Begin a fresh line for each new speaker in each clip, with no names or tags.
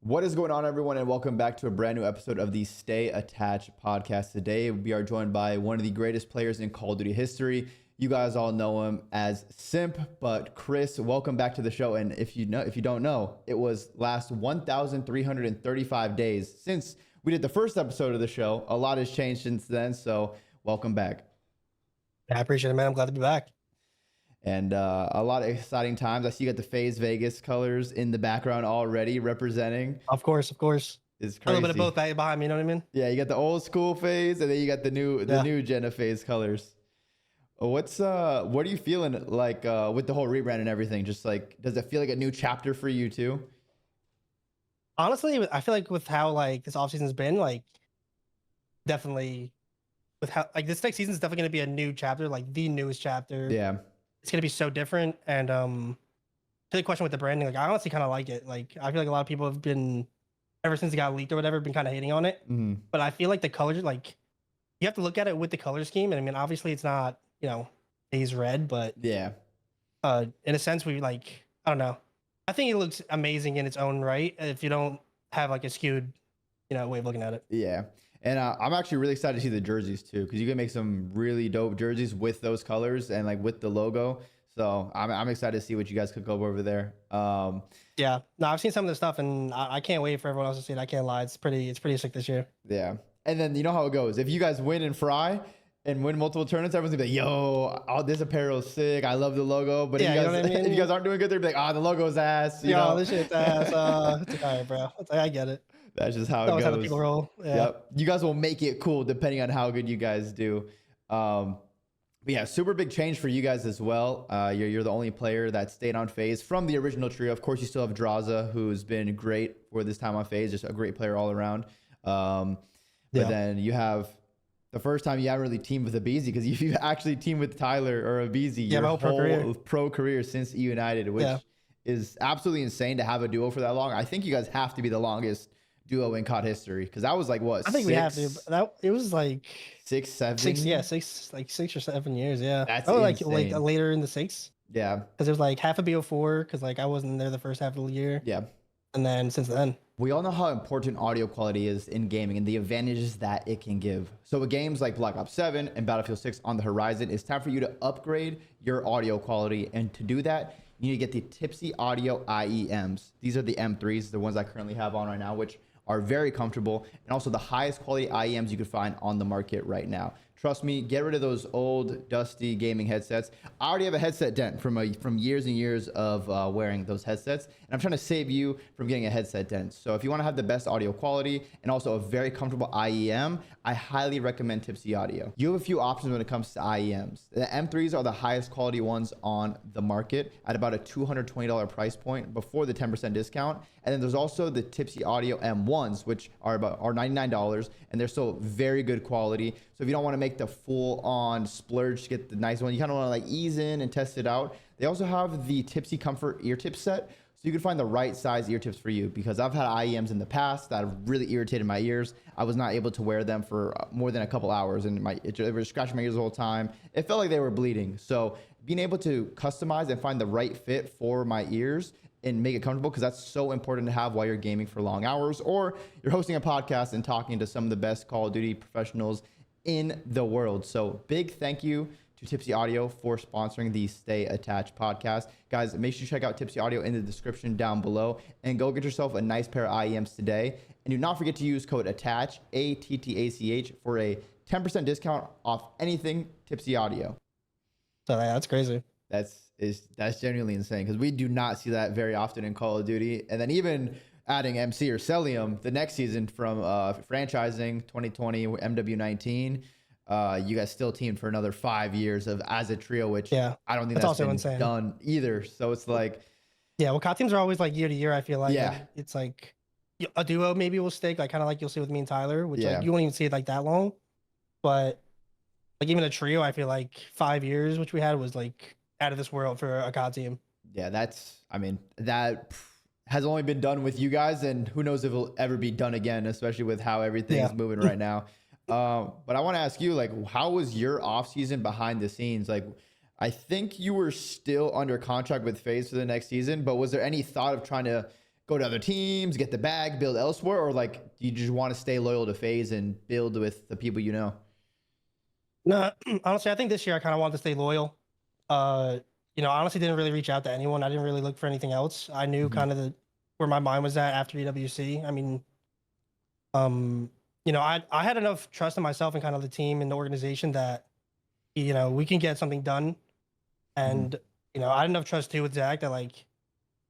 What is going on, everyone, and welcome back to a brand new episode of the Stay Attached podcast. Today, we are joined by one of the greatest players in Call of Duty history. You guys all know him as Simp, but Chris, welcome back to the show. And if you don't know, it was last 1,335 days since we did the first episode of the show. A lot has changed since then, so welcome back.
I appreciate it, man. I'm glad to be back.
And a lot of exciting times. I see you got the FaZe Vegas colors in the background already representing.
Of course.
It's crazy.
A little bit of both behind me, you know what I mean?
Yeah, you got the old school FaZe, and then you got the new gen of FaZe colors. What are you feeling like with the whole rebrand and everything? Just like, does it feel like a new chapter for you too?
Honestly, I feel like with how like this offseason's been, like definitely with how like this next season is definitely gonna be a new chapter, like the newest chapter.
Yeah.
It's gonna be so different. And to the question with the branding, like I honestly kind of like it. Like I feel like a lot of people have been ever since it got leaked or whatever, been kind of hating on it.
Mm-hmm.
But I feel like the colors, like you have to look at it with the color scheme. And I mean, obviously it's not, FaZe red, but
Yeah.
in a sense, we like, I don't know. I think it looks amazing in its own right if you don't have like a skewed, way of looking at it.
Yeah. And I'm actually really excited to see the jerseys too, because you can make some really dope jerseys with those colors and like with the logo. So I'm excited to see what you guys cook up over there.
Yeah, no, I've seen some of the stuff, and I can't wait for everyone else to see it. I can't lie, it's pretty sick this year.
Yeah, and then you know how it goes. If you guys win and fry and win multiple tournaments, everyone's gonna be like, "Yo, this apparel's sick. I love the logo." But
yeah,
if, you guys,
you know what I mean?
if you guys aren't doing good, they're be like, the logo's ass."
This shit's ass. It's all right, bro. I get it.
That's just how it goes.
How the people roll. Yeah.
Yep. You guys will make it cool depending on how good you guys do. But yeah, super big change for you guys as well. You're the only player that stayed on FaZe from the original trio. Of course, you still have Draza, who's been great for this time on FaZe, just a great player all around. But then you have the first time you haven't really teamed with aBeZy, because you've actually teamed with Tyler or aBeZy your whole pro career since E United, which is absolutely insane to have a duo for that long. I think you guys have to be the longest duo in COD history, because that was like what?
I think we have to. It was like
6, 7.
6 or 7 years. Yeah,
that's
like later in the 6.
Yeah,
because it was like half of BO4, because like I wasn't there the first half of the year.
Yeah,
and then since then.
We all know how important audio quality is in gaming and the advantages that it can give. So with games like Black Ops 7 and Battlefield 6 on the horizon, it's time for you to upgrade your audio quality. And to do that, you need to get the Tipsy Audio IEMs. These are the M3s, the ones I currently have on right now, which are very comfortable and also the highest quality IEMs you could find on the market right now. Trust me, get rid of those old dusty gaming headsets. I already have a headset dent from years and years of wearing those headsets, and I'm trying to save you from getting a headset dent. So if you want to have the best audio quality and also a very comfortable IEM, I highly recommend Tipsy Audio. You have a few options when it comes to IEMs. The M3s are the highest quality ones on the market at about a $220 price point before the 10% discount. And then there's also the Tipsy Audio M1s, which are $99, and they're still very good quality. So if you don't want to make the full-on splurge to get the nice one, you kind of want to like ease in and test it out. They also have the Tipsy Comfort ear tip set, so you can find the right size ear tips for you, because I've had IEMs in the past that have really irritated my ears. I was not able to wear them for more than a couple hours, and it was scratching my ears the whole time. It felt like they were bleeding. So being able to customize and find the right fit for my ears and make it comfortable, because that's so important to have while you're gaming for long hours, or you're hosting a podcast and talking to some of the best Call of Duty professionals in the world. So big thank you to Tipsy Audio for sponsoring the Stay Attached podcast. Guys, make sure you check out Tipsy Audio in the description down below and go get yourself a nice pair of IEMs today. And do not forget to use code ATTACH, ATTACH, for a 10% discount off anything Tipsy Audio.
So that's crazy.
That's genuinely insane, because we do not see that very often in Call of Duty. And then even adding MC or Cellium the next season from franchising 2020 MW19, you guys still teamed for another 5 years as a trio, which I don't think that's also been done either. So it's like,
well, COD teams are always like year to year. I feel like it's like a duo maybe will stick, like kind of like you'll see with me and Tyler, which like you won't even see it like that long. But like even a trio, I feel like 5 years, which we had, was like out of this world for a COD team.
Yeah, that has only been done with you guys, and who knows if it'll ever be done again, especially with how everything is moving right now. But I want to ask you, like, how was your off season behind the scenes? Like, I think you were still under contract with FaZe for the next season, but was there any thought of trying to go to other teams, get the bag, build elsewhere, or like do you just want to stay loyal to FaZe and build with the people you know?
No, honestly, I think this year I kind of wanted to stay loyal. Honestly, didn't really reach out to anyone. I didn't really look for anything else. I knew kind of where my mind was at after EWC. I mean, I had enough trust in myself and kind of the team and the organization that, we can get something done. And, I had enough trust too with Zach that like,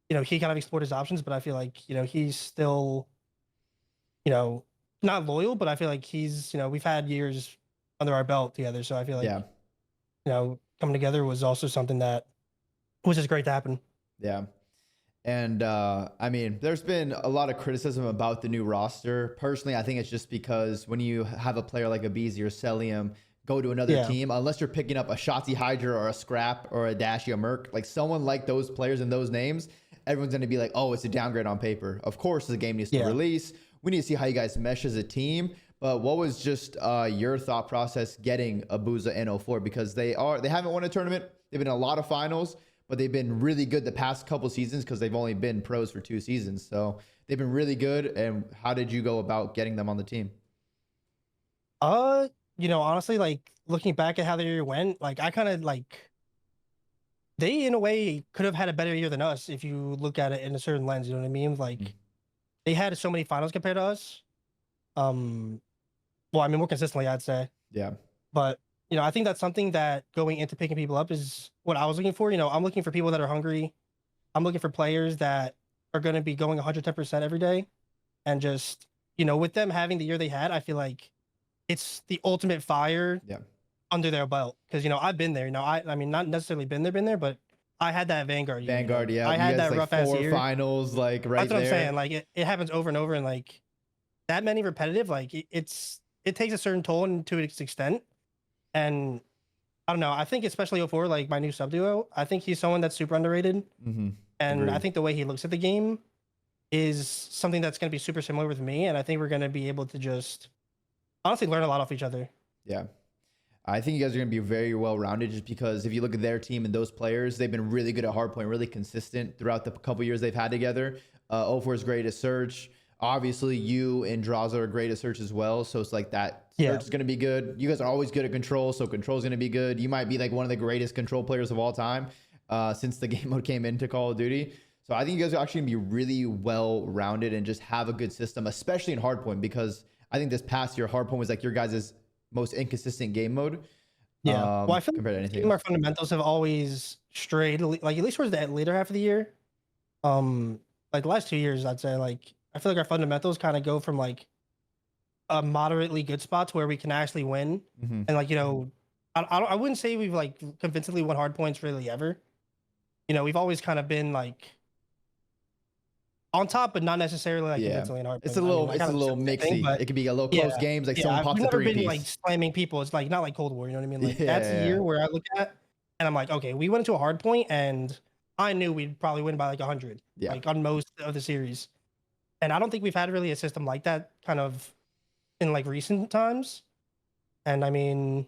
he kind of explored his options, but I feel like, he's still, not loyal, but I feel like he's, we've had years under our belt together. So I feel like, coming together was also something that was just great to happen.
Yeah. And I mean, there's been a lot of criticism about the new roster. Personally, I think it's just because when you have a player like aBeZy or Cellium go to another team, unless you're picking up a Shotzi Hydra or a Scrap or a Dashy or Merc, like someone like those players and those names, everyone's going to be like, oh, it's a downgrade on paper. Of course, the game needs to release. We need to see how you guys mesh as a team. But what was just your thought process getting aBeZy in 04? Because they haven't won a tournament. They've been in a lot of finals, but they've been really good the past couple seasons because they've only been pros for 2 seasons. So they've been really good. And how did you go about getting them on the team?
Honestly, like looking back at how the year went, like I kind of like they in a way could have had a better year than us if you look at it in a certain lens. You know what I mean? Like they had so many finals compared to us. Well, I mean, more consistently, I'd say.
Yeah.
But, I think that's something that going into picking people up is what I was looking for. I'm looking for people that are hungry. I'm looking for players that are going to be going 110% every day. And just, with them having the year they had, I feel like it's the ultimate fire under their belt. Because, I've been there. I mean, not necessarily been there, but I had that Vanguard year.
Yeah.
I had that
like
rough-ass year.
4 finals, like right
That's what
there.
I'm saying. Like, it happens over and over. And, like, that many repetitive, like, it takes a certain toll and to its extent. And I don't know. I think especially 04, like my new sub duo, I think he's someone that's super underrated. And
Agreed.
I think the way he looks at the game is something that's going to be super similar with me. And I think we're going to be able to just honestly learn a lot off each other.
Yeah. I think you guys are going to be very well-rounded just because if you look at their team and those players, they've been really good at hardpoint, really consistent throughout the couple years they've had together. 04 is great at search. Obviously, you and Draza are great at search as well. So it's like that search is going to be good. You guys are always good at control. So control is going to be good. You might be like one of the greatest control players of all time since the game mode came into Call of Duty. So I think you guys are actually going to be really well-rounded and just have a good system, especially in hardpoint, because I think this past year, hardpoint was like your guys' most inconsistent game mode.
Yeah. Well, I feel
compared to anything
our fundamentals have always strayed, like at least towards the later half of the year. Like the last 2 years, I'd say like, I feel like our fundamentals kind of go from like a moderately good spot to where we can actually win. And like, I wouldn't say we've like convincingly won hard points really ever. We've always kind of been like on top, but not necessarily like convincingly in hard points.
It's a little mixy. It could be a little close games. Like someone pops a 3-piece. We've never been
like slamming people. It's like not like Cold War. You know what I mean? Like that's a year where I look at and I'm like, okay, we went into a hard point and I knew we'd probably win by like 100. Like on most of the series. And I don't think we've had really a system like that kind of in like recent times. And I mean,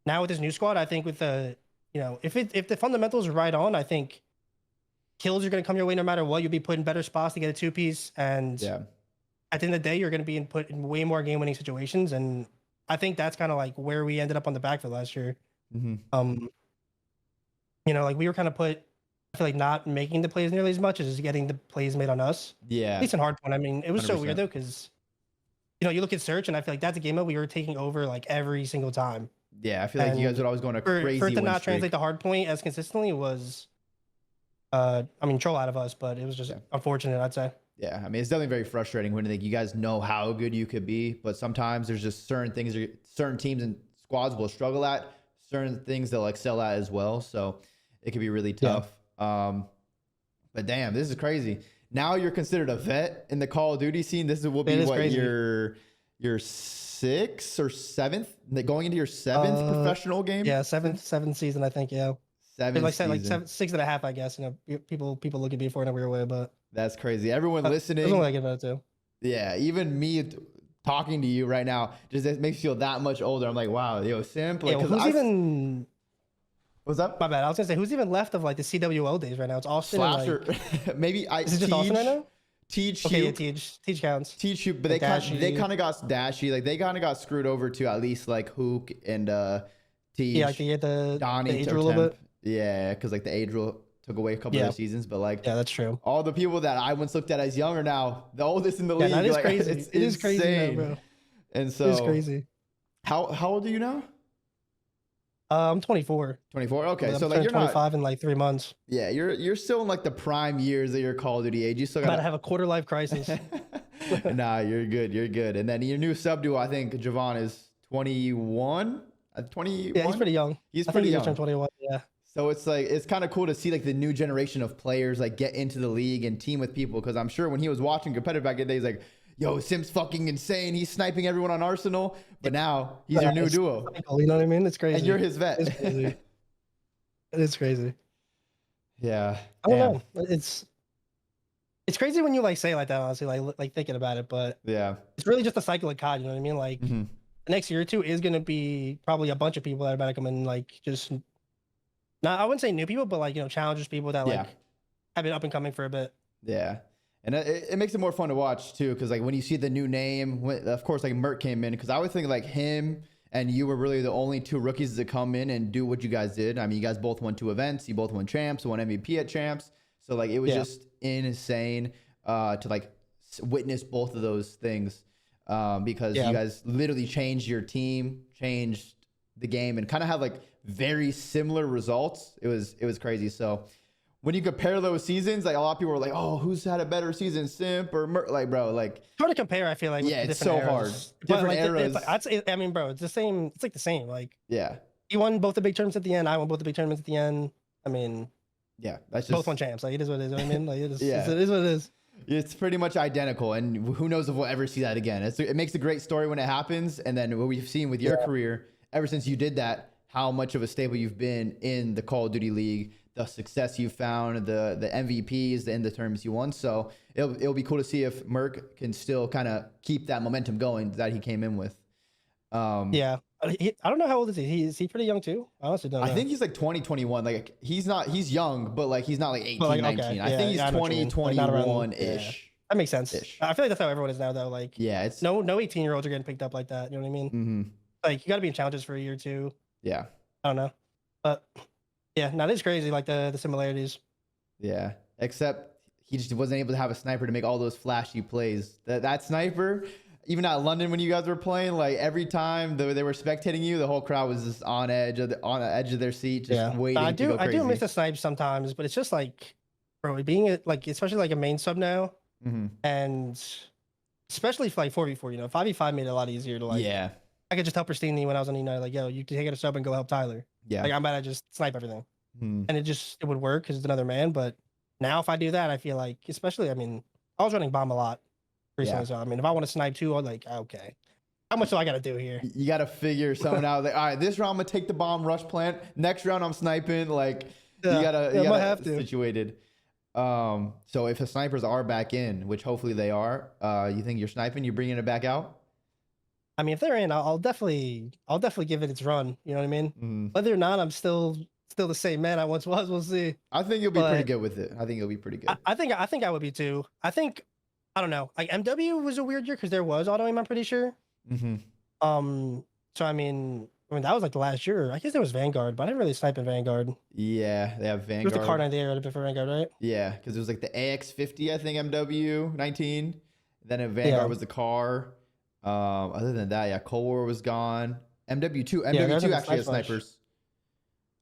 now with this new squad, I think with the, if the fundamentals are right on, I think kills are going to come your way no matter what. You'll be put in better spots to get a 2-piece. And at the end of the day, you're going to be put in way more game-winning situations. And I think that's kind of like where we ended up on the backfield last year. Like we were kind of put, I feel like not making the plays nearly as much as getting the plays made on us. At least in hardpoint. I mean, it was 100%. So weird though, because you look at search and I feel like that's a game that we were taking over like every single time.
Yeah, I feel like you guys would always go on a crazy
for it to not
streak.
translate to hardpoint as consistently was I mean troll out of us, but it was just unfortunate, I'd say.
Yeah, I mean it's definitely very frustrating when you guys know how good you could be, but sometimes there's just certain things certain teams and squads will struggle at, certain things they'll excel at as well. So it can be really tough. But damn, this is crazy. Now you're considered a vet in the Call of Duty scene. This will be what your 6th or 7th, going into your 7th professional game.
Yeah, seventh season, I think. Yeah,
7th
season. Like 6.5, I guess. People look at me for it in a weird way, but
that's crazy. Everyone listening,
that's what I get about it too.
Yeah, even me talking to you right now just it makes me feel that much older. I'm like, wow, Simp. Like,
who's even?
What's up?
My bad. I was gonna say, who's even left of like the CWL days right now? It's Austin.
Slasher.
And, like,
maybe
is it just Austin right now?
Teach
Okay,
you.
yeah, Teach counts.
Teach you, but
Like
they kind of got dashy. Like they kind of got screwed over to at least like Hook and Teach.
Yeah, like the
Donnie
age
or
rule a
Temp.
bit.
Yeah, because like the age rule took away a couple of their seasons, but like
yeah, that's true.
all the people that I once looked at as young are now the oldest in the
Yeah,
league.
that is
like,
crazy.
It's
It is crazy, though, bro.
And so
it is crazy.
How old are you now?
I'm 24.
24. Okay,
I'm
so like you're
25
not
in like 3 months.
Yeah, you're still in like the prime years of your Call of Duty age. You still
About
got
to have a quarter life crisis.
Nah, you're good. You're good. And then your new sub duo, I think Javon is 21. 21.
Yeah, he's pretty young.
He's
I
pretty
think
young.
He's turned 21. Yeah.
So it's like it's kind of cool to see like the new generation of players like get into the league and team with people. Because I'm sure when he was watching competitive back in the day, he's like, "Yo, Simps fucking insane. He's sniping everyone on Arsenal." But now he's your new duo.
You know what I mean? It's crazy.
And you're his vet.
It's crazy. It's crazy.
Yeah.
I don't know. It's crazy when you like say it like that. Honestly, like thinking about it, but
yeah,
it's really just a cycle of COD. You know what I mean? Like the next year or two is gonna be probably a bunch of people that are about to come in, like just not. I wouldn't say new people, but like challengers, people that like have been up and coming for a bit.
Yeah. And it makes it more fun to watch too, because like when you see the new name, of course, like Merc came in, because I would think like him and you were really the only two rookies to come in and do what you guys did. I mean, you guys both won 2 events, you both won champs, won MVP at champs, so like it was just insane to like witness both of those things, because you guys literally changed your team, changed the game, and kind of have like very similar results. It was crazy. So when you compare those seasons, like a lot of people were like, "Oh, who's had a better season, Simp or like, bro?" Like,
hard to compare. I feel like
yeah, it's so hard. Different eras.
I mean, bro, it's the same. It's like the same. Like,
yeah,
you won both the big tournaments at the end. I won both the big tournaments at the end. I mean,
yeah, that's just
both won champs. Like, it is what it is. You know what I mean, like, it is.
Yeah.
It is what it is.
It's pretty much identical, and who knows if we'll ever see that again. It makes a great story when it happens, and then what we've seen with your career ever since you did that, how much of a stable you've been in the Call of Duty League, the success you found, the MVPs, the end of terms you won. So it'll be cool to see if Merc can still kind of keep that momentum going that he came in with.
Yeah. I don't know how old is he? Is he pretty young too? I honestly don't know.
I think he's like 20, 21. Like he's young, but like he's not like 18, like, 19. Okay. I think he's 20, 21-ish.
That makes sense. I feel like that's how everyone is now though. Like,
yeah, it's
no 18-year-olds are getting picked up like that. You know what I mean? Like, you got to be in challenges for a year or two.
Yeah.
I don't know. But yeah, no, it's crazy, like the similarities.
Yeah. Except he just wasn't able to have a sniper to make all those flashy plays. That sniper, even at London when you guys were playing, like every time they were spectating you, the whole crowd was just on the edge of their seat, just waiting to go crazy.
I do miss the snipes sometimes, but it's just like, bro, being like, especially like a main sub now, and especially for like 4v4, 5v5 made it a lot easier to like.
Yeah.
I could just help Pristini when I was on United, like, yo, you can take it a sub and go help Tyler.
Yeah.
Like, I'm about to just snipe everything. And it would work because it's another man. But now if I do that, I feel like, especially, I mean, I was running bomb a lot recently. So, I mean, if I want to snipe too, I'm like, okay, how much do I got to do here?
You got to figure something out. Like, all right, this round I'm going to take the bomb rush plant. Next round I'm sniping. Like, you got to have situated. So if the snipers are back in, which hopefully they are, you think you're sniping, you're bringing it back out?
I mean, if they're in, I'll definitely give it its run. You know what I mean? Whether or not I'm still the same man I once was, we'll see.
I think you'll be pretty good with it. I think you'll be pretty good.
I think I would be too. I don't know. Like MW was a weird year because there was auto aim, I'm pretty sure. So I mean that was like the last year. I guess there was Vanguard, but I didn't really snipe in Vanguard.
Yeah, they have Vanguard.
It was the card idea for Vanguard, right?
Yeah, because it was like the AX50, I think MW 19. Then Vanguard was the car. Other than that, yeah, Cold War was gone. MW2 actually has snipers.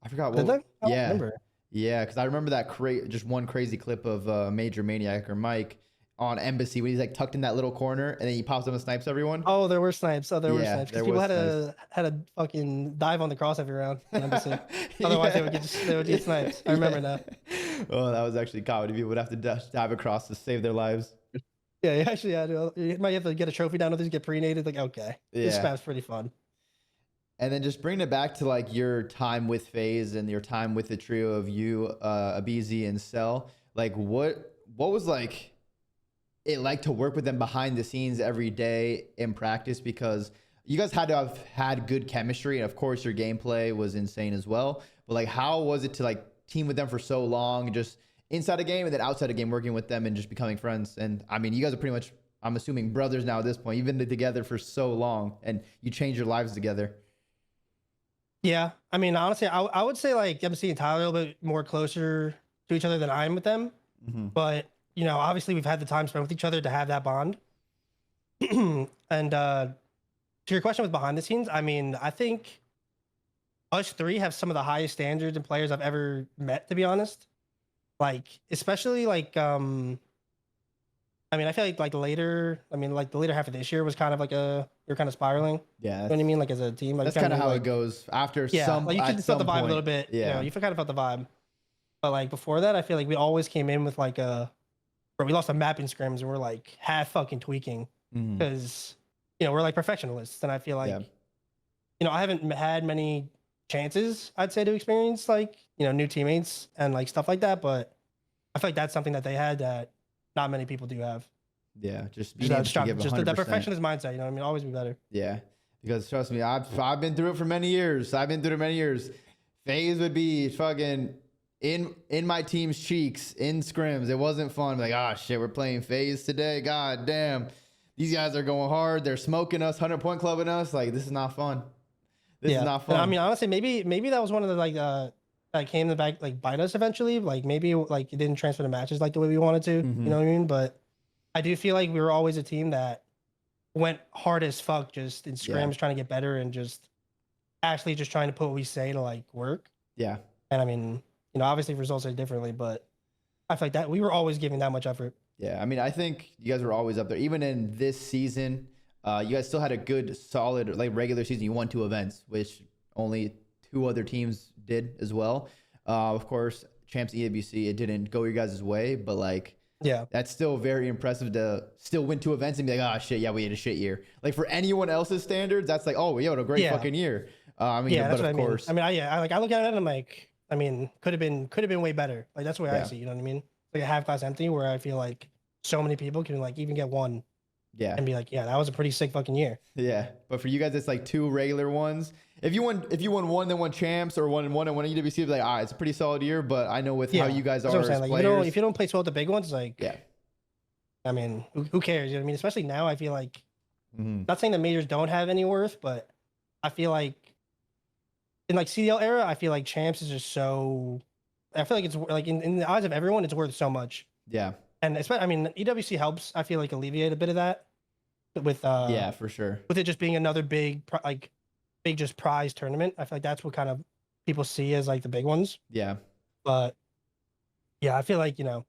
I forgot what.
Did they? I don't remember.
Yeah, because I remember that just one crazy clip of Major Maniac or Mike on Embassy when he's like tucked in that little corner and then he pops up and snipes everyone.
Oh, there were snipes. There were snipes. Because people had to fucking dive on the cross every round in Embassy. Otherwise, they would get snipes. I remember now.
Oh, that was actually comedy. People would have to dive across to save their lives.
Yeah, actually, you might have to get a trophy down with this, get pre-nated. Like, okay, this map's pretty fun.
And then just bringing it back to like your time with FaZe and your time with the trio of you, aBeZy and Cell. Like, what was like it like to work with them behind the scenes every day in practice? Because you guys had to have had good chemistry, and of course your gameplay was insane as well. But like, how was it to like team with them for so long, just inside a game and then outside a game working with them and just becoming friends. And I mean, you guys are pretty much, I'm assuming, brothers now at this point. You've been together for so long and you change your lives together.
Yeah. I mean, honestly, I would say like MC and Tyler a little bit more closer to each other than I am with them. But, you know, obviously we've had the time spent with each other to have that bond. And to your question with behind the scenes, I mean, I think us three have some of the highest standards and players I've ever met, to be honest. Like, especially like, I mean, I feel like the later half of this year was kind of like you're kind of spiraling.
Yeah.
You know what I mean? Like as a team. Like,
that's kind of how it goes after some,
like you can feel the vibe
point.
a little bit.
Yeah.
You know, you kind of felt the vibe. But like before that, I feel like we always came in with like bro, we lost a mapping scrims and we're like half fucking tweaking because, you know, we're like perfectionists. And I feel like, you know, I haven't had many chances, I'd say, to experience like, you know, new teammates and like stuff like that. But I feel like that's something that they had that not many people do have.
Yeah, just being able to give 100%.
Just that perfectionist mindset, you know what I mean? Always be better.
Yeah, because trust me, I've been through it for many years. FaZe would be fucking in my team's cheeks in scrims. It wasn't fun. Like, ah, shit, we're playing FaZe today. God damn, these guys are going hard. They're smoking us, 100-point clubbing us. Like, this is not fun. This is not fun.
And I mean, honestly, maybe that was one of the like that came to back like bite us eventually. Like maybe like it didn't transfer to matches like the way we wanted to. You know what I mean? But I do feel like we were always a team that went hard as fuck just in scrims trying to get better and just actually just trying to put what we say to like work. Yeah. And I mean, you know, obviously results are differently, but I feel like that we were always giving that much effort.
Yeah. I mean, I think you guys were always up there. Even in this season, you guys still had a good, solid, like regular season. You won 2 events, which only 2 other teams did as well. Of course, Champs aBeZy, it didn't go your guys' way, but like, yeah, that's still very impressive to still win 2 events and be like, oh shit, yeah, we had a shit year. Like for anyone else's standards, that's like, oh, we had a great fucking year. I mean,
yeah,
but of course,
I mean, I look at it and I'm like, I mean, could have been way better. Like that's the way I see, you know what I mean? Like a half glass empty where I feel like so many people can like even get 1. Yeah. And be like, yeah, that was a pretty sick fucking year. Yeah. But for you guys, it's like 2 regular ones. If you won 1, then 1 champs or 1 and 1 and 1 aBeZy, be like, all right, it's a pretty solid year. But I know with how you guys are as like,
players,
if you don't play well at the big ones, like, I mean, who cares? You know what I mean? Especially now, I feel like, not saying that majors don't have any worth, but I feel like in like CDL era, I feel like champs is just so, I feel like it's like in the eyes of everyone, it's worth so much. Yeah. And especially, I mean, EWC helps, I feel like, alleviate a bit of that with, yeah, for sure. With it just being another big just prize tournament. I feel like that's what kind of people see as like the big ones. Yeah. But yeah, I feel like, you know,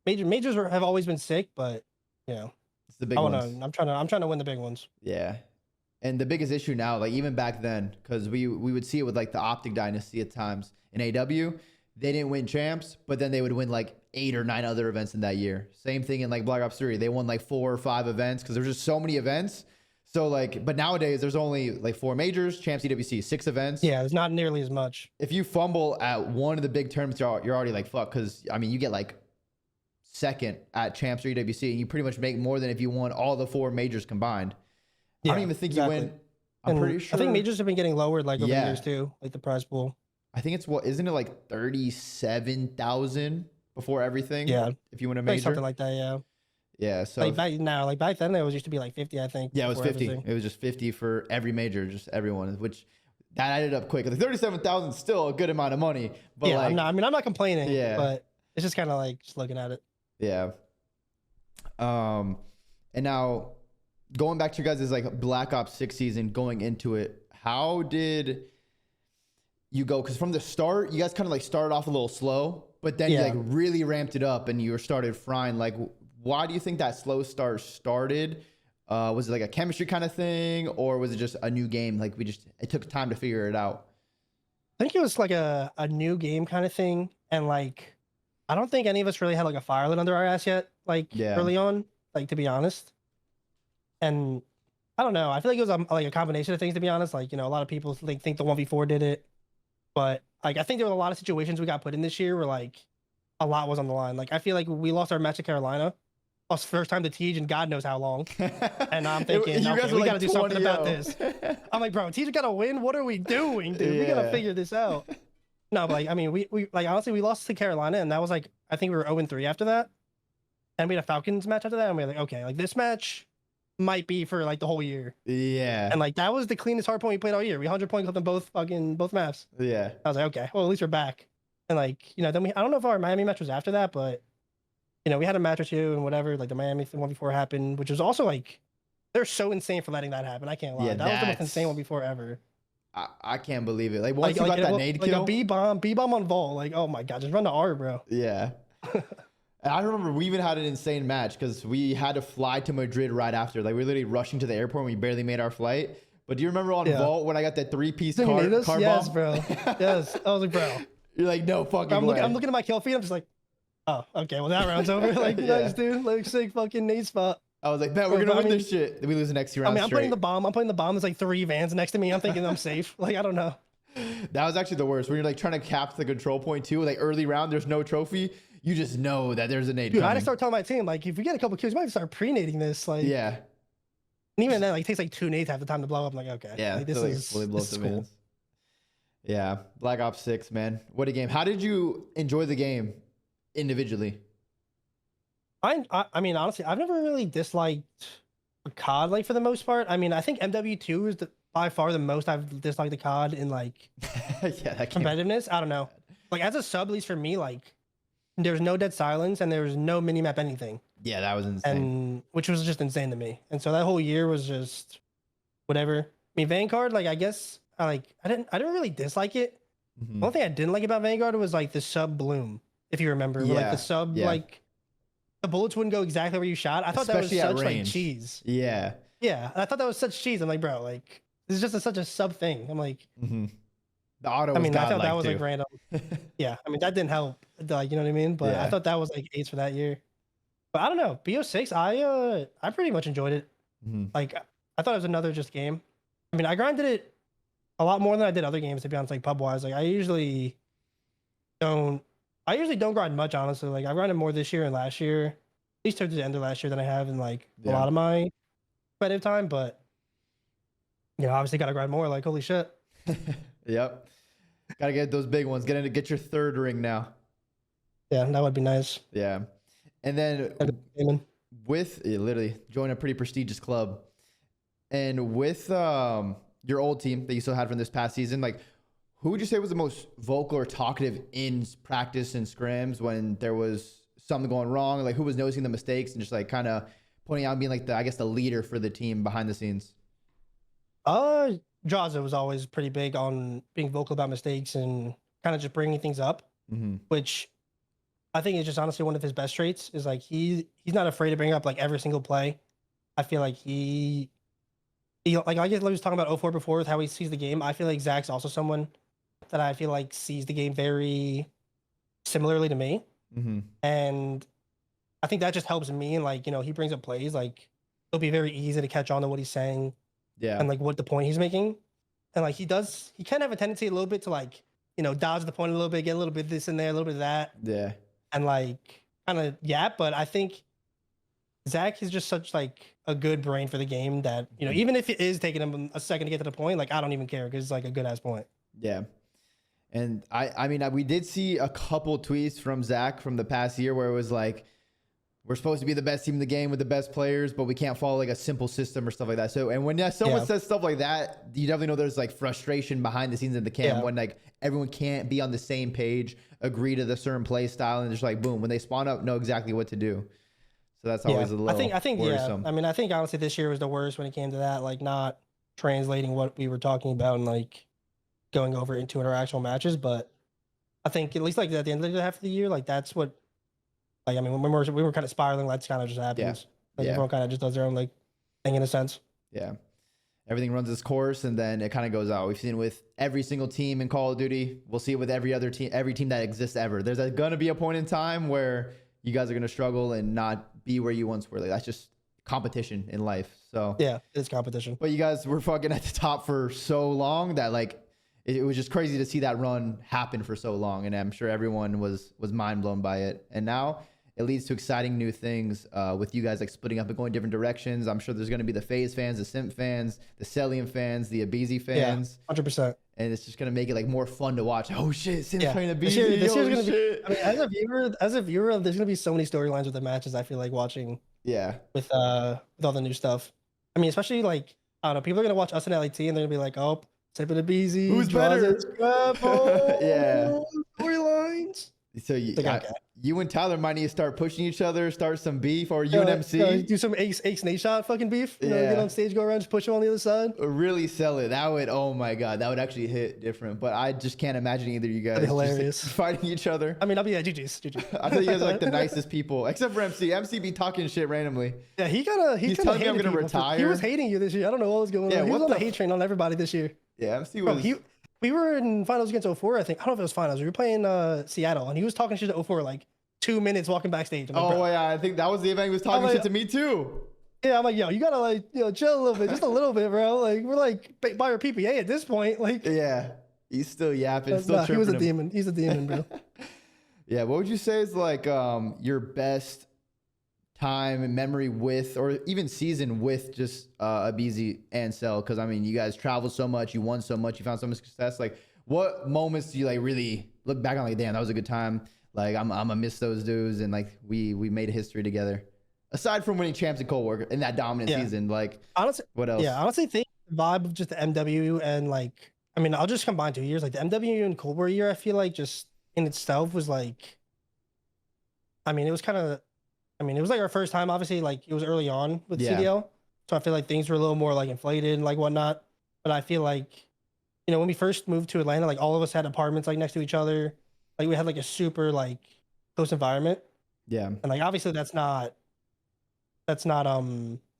majors have always been sick, but you know, it's the big ones. I'm trying to win the big ones. Yeah. And the biggest issue now, like even back then, because we would see it with like the Optic Dynasty at times in AW, they didn't win champs, but then they would win like 8 or 9 other events in that year. Same thing in like Black Ops 3. They won like 4 or 5 events because there's just so many events. So like, but nowadays there's only like 4 majors, champs, EWC, 6 events. Yeah, there's not nearly as much. If you fumble at one of the big tournaments, you're already like, fuck, because I mean, you get like second at champs or EWC, and you pretty much make more than if you won all the 4 majors combined. Yeah, I don't even think you win. I'm pretty sure. I think majors have been getting lowered like over the years too, like the prize pool. I think it's isn't it like 37,000 before everything? Yeah. If you win a major. Like something like that, yeah. Yeah. So like back then it was used to be like 50, I think. Yeah, it was 50. Everything. It was just 50 for every major, just everyone, which that added up quick. Like 37,000 is still a good amount of money. But yeah, like, I'm not complaining. Yeah. But it's just kind of like just looking at it. Yeah. And now going back to your guys' like Black Ops 6 season, going into it, how did you go? Because from the start, you guys kind of like started off a little slow, but then you like really ramped it up and you started frying. Like, why do you think that slow start started? Was it like a chemistry kind of thing, or was it just a new game? Like it took time to figure it out. I think it was like a new game kind of thing. And like, I don't think any of us really had like a fire lit under our ass yet, like early on, like to be honest. And I don't know. I feel like it was like a combination of things, to be honest. Like, you know, a lot of people think the 1v4 did it. But like, I think there were a lot of situations we got put in this year where like a lot was on the line. Like, I feel like we lost our match at Carolina. Lost first time to Tej in God knows how long. And I'm thinking, okay, we got to do something about this. I'm like, bro, Tej got to win. What are we doing, dude? We got to figure this out. No, but like I mean, we like honestly we lost to Carolina, and that was like I think we were 0-3 after that, and we had a Falcons match after that, and we were like, okay, like this match might be for like the whole year.
Yeah.
And like that was the cleanest hard point we played all year. We 100-point clipped them both maps.
Yeah.
I was like, okay, well at least we're back. And like then I don't know if our Miami match was after that, but we had a match or two and whatever. Like the Miami one before happened, which was also like they're so insane for letting that happen. I can't lie.
Yeah,
that was the most insane one before ever.
I can't believe it. Like once you got that nade kill,
like a B bomb on Vol. Like oh my god, just run the R, bro.
Yeah. I remember we even had an insane match because we had to fly to Madrid right after. Like we were literally rushing to the airport and we barely made our flight. But do you remember on Vault when I got that 3-piece car bomb?
Yes, bro. Yes. I was like, bro.
You're like, no fucking way.
I'm looking at my kill feed. I'm just like, oh, okay. Well, that round's over. Like, nice, dude. Like, sick fucking nade spot.
I was like, man, we're going to win this shit. Then we lose the next 2 rounds.
I'm putting the bomb. There's like 3 vans next to me. I'm thinking I'm safe. Like, I don't know.
That was actually the worst. When you're like trying to cap the control point too, like early round, there's no trophy. You just know that there's a nade coming.
I had to start telling my team, like, if we get a couple kills, we might start pre-nading this. Like,
yeah.
And even then, like, it takes like 2 nades half the time to blow up. I'm like, okay.
Yeah.
Like, this is cool.
Yeah. Black Ops 6, man. What a game. How did you enjoy the game individually?
I mean, honestly, I've never really disliked COD, like, for the most part. I mean, I think MW2 is by far the most I've disliked the COD in, like, competitiveness. I don't know. Like, as a sub, at least for me, like, there was no dead silence and there was no minimap anything.
Yeah, that was insane.
And which was just insane to me. And so that whole year was just whatever. I mean, Vanguard, like, I guess I didn't really dislike it. Mm-hmm. One thing I didn't like about Vanguard was like the sub bloom, if you remember. Yeah. Like the sub, like the bullets wouldn't go exactly where you shot. I thought
especially
that was such
range.
Like cheese.
Yeah.
Yeah. I thought that was such cheese. I'm like, bro, like this is just such a sub thing. I'm like,
mm-hmm. The auto.
I mean, I thought that was like random. Yeah. I mean, that didn't help. Like, you know what I mean? But I thought that was like ace for that year. But I don't know. BO6, I pretty much enjoyed it. Mm-hmm. Like, I thought it was another just game. I mean, I grinded it a lot more than I did other games, to be honest, like pub wise. Like, I usually don't grind much, honestly. Like, I grinded more this year and last year, at least towards the end of last year, than I have in like a lot of my competitive time. But obviously got to grind more. Like, holy shit.
Yep. Got to get those big ones. Get your 3rd ring now.
Yeah, that would be nice.
Yeah. And then with literally join a pretty prestigious club, and with your old team that you still had from this past season, like who would you say was the most vocal or talkative in practice and scrims when there was something going wrong? Like who was noticing the mistakes and just like kind of pointing out and being like the leader for the team behind the scenes?
Jaza was always pretty big on being vocal about mistakes and kind of just bringing things up, which I think it's just honestly one of his best traits is like he's not afraid to bring up like every single play. I feel like he like I guess I was talking about 04 before with how he sees the game. I feel like Zach's also someone that I feel like sees the game very similarly to me. Mm-hmm. And I think that just helps me. And like, he brings up plays, like it'll be very easy to catch on to what he's saying. Yeah. And like what the point he's making. And like he can have a tendency a little bit to like, dodge the point a little bit, get a little bit of this in there, a little bit of that.
Yeah.
And like kind of but I think Zach is just such like a good brain for the game that even if it is taking him a second to get to the point, like I don't even care because it's like a good ass point.
Yeah, and I mean we did see a couple tweets from Zach from the past year where it was like we're supposed to be the best team in the game with the best players, but we can't follow like a simple system or stuff like that. So and when someone says stuff like that, you definitely know there's like frustration behind the scenes in the camp when like everyone can't be on the same page, agree to the certain play style, and just like boom, when they spawn up, know exactly what to do. So that's always a little I think worrisome.
I mean, I think honestly this year was the worst when it came to that, like not translating what we were talking about and like going over into our actual matches. But I think at least like at the end of the half of the year, like that's what like I mean when we were kind of spiraling, that's kind of just happens. Like everyone kind of just does their own like thing in a sense.
Yeah. Everything runs its course and then it kind of goes out. We've seen it with every single team in Call of Duty. We'll see it with every other team, every team that exists ever. There's going to be a point in time where you guys are going to struggle and not be where you once were. Like that's just competition in life. So
yeah, it's competition.
But you guys were fucking at the top for so long that like it was just crazy to see that run happen for so long. And I'm sure everyone was mind blown by it. And now it leads to exciting new things with you guys like splitting up and going different directions. I'm sure there's going to be the FaZe fans, the Simp fans, the Cellium fans, the aBeZy fans.
Yeah, 100%.
and it's just gonna make it like more fun to watch. Oh shit, Simps playing aBeZy.
This year's gonna be. I mean, as a viewer, there's gonna be so many storylines with the matches. I feel like watching.
Yeah.
With all the new stuff. I mean, especially like I don't know, people are gonna watch us in LAT and they're gonna be like, oh, Simp and aBeZy.
Who's better?
Yeah. Storylines.
So you and Tyler might need to start pushing each other, start some beef, or you and MC.
Do some ace Nate shot fucking beef. You know, get on stage, go around, just push him on the other side.
Really sell it. That would, oh my God, that would actually hit different. But I just can't imagine either of you guys
hilarious
just fighting each other.
I mean, I'll be GG's.
I thought you guys are like the nicest people, except for MC. MC be talking shit randomly.
Yeah, he's telling me I'm gonna retire. He was hating you this year. I don't know what was going on. He was on the hate train on everybody this year.
Yeah, MC was.
We were in finals against 04, I think. I don't know if it was finals. We were playing Seattle, and he was talking shit to 04 like 2 minutes walking backstage.
Like, yeah, I think that was the event he was talking shit to me too.
Yeah, I'm like, yo, you gotta like, chill a little bit, just a little bit, bro. Like, we're like by our PPA at this point. Like,
yeah, he's still yapping, still
he was a demon. He's a demon, bro.
Yeah, what would you say is like your best time and memory with, or even season with just aBeZy and Cell? Because I mean, you guys traveled so much, you won so much, you found so much success. Like, what moments do you like really look back on? Like, damn, that was a good time. Like, I'm gonna miss those dudes, and like we made a history together. Aside from winning champs in Cold War in that dominant season, like
honestly,
what else?
Yeah, honestly, think the vibe of just the MW and like, I mean, I'll just combine 2 years. Like the MW and Cold War year, I feel like just in itself was like, I mean, it was kind of. I mean, it was like our first time, obviously, like it was early on with CDL. So I feel like things were a little more like inflated and like whatnot. But I feel like, when we first moved to Atlanta, like all of us had apartments like next to each other. Like we had like a super like close environment.
Yeah.
And like, obviously that's not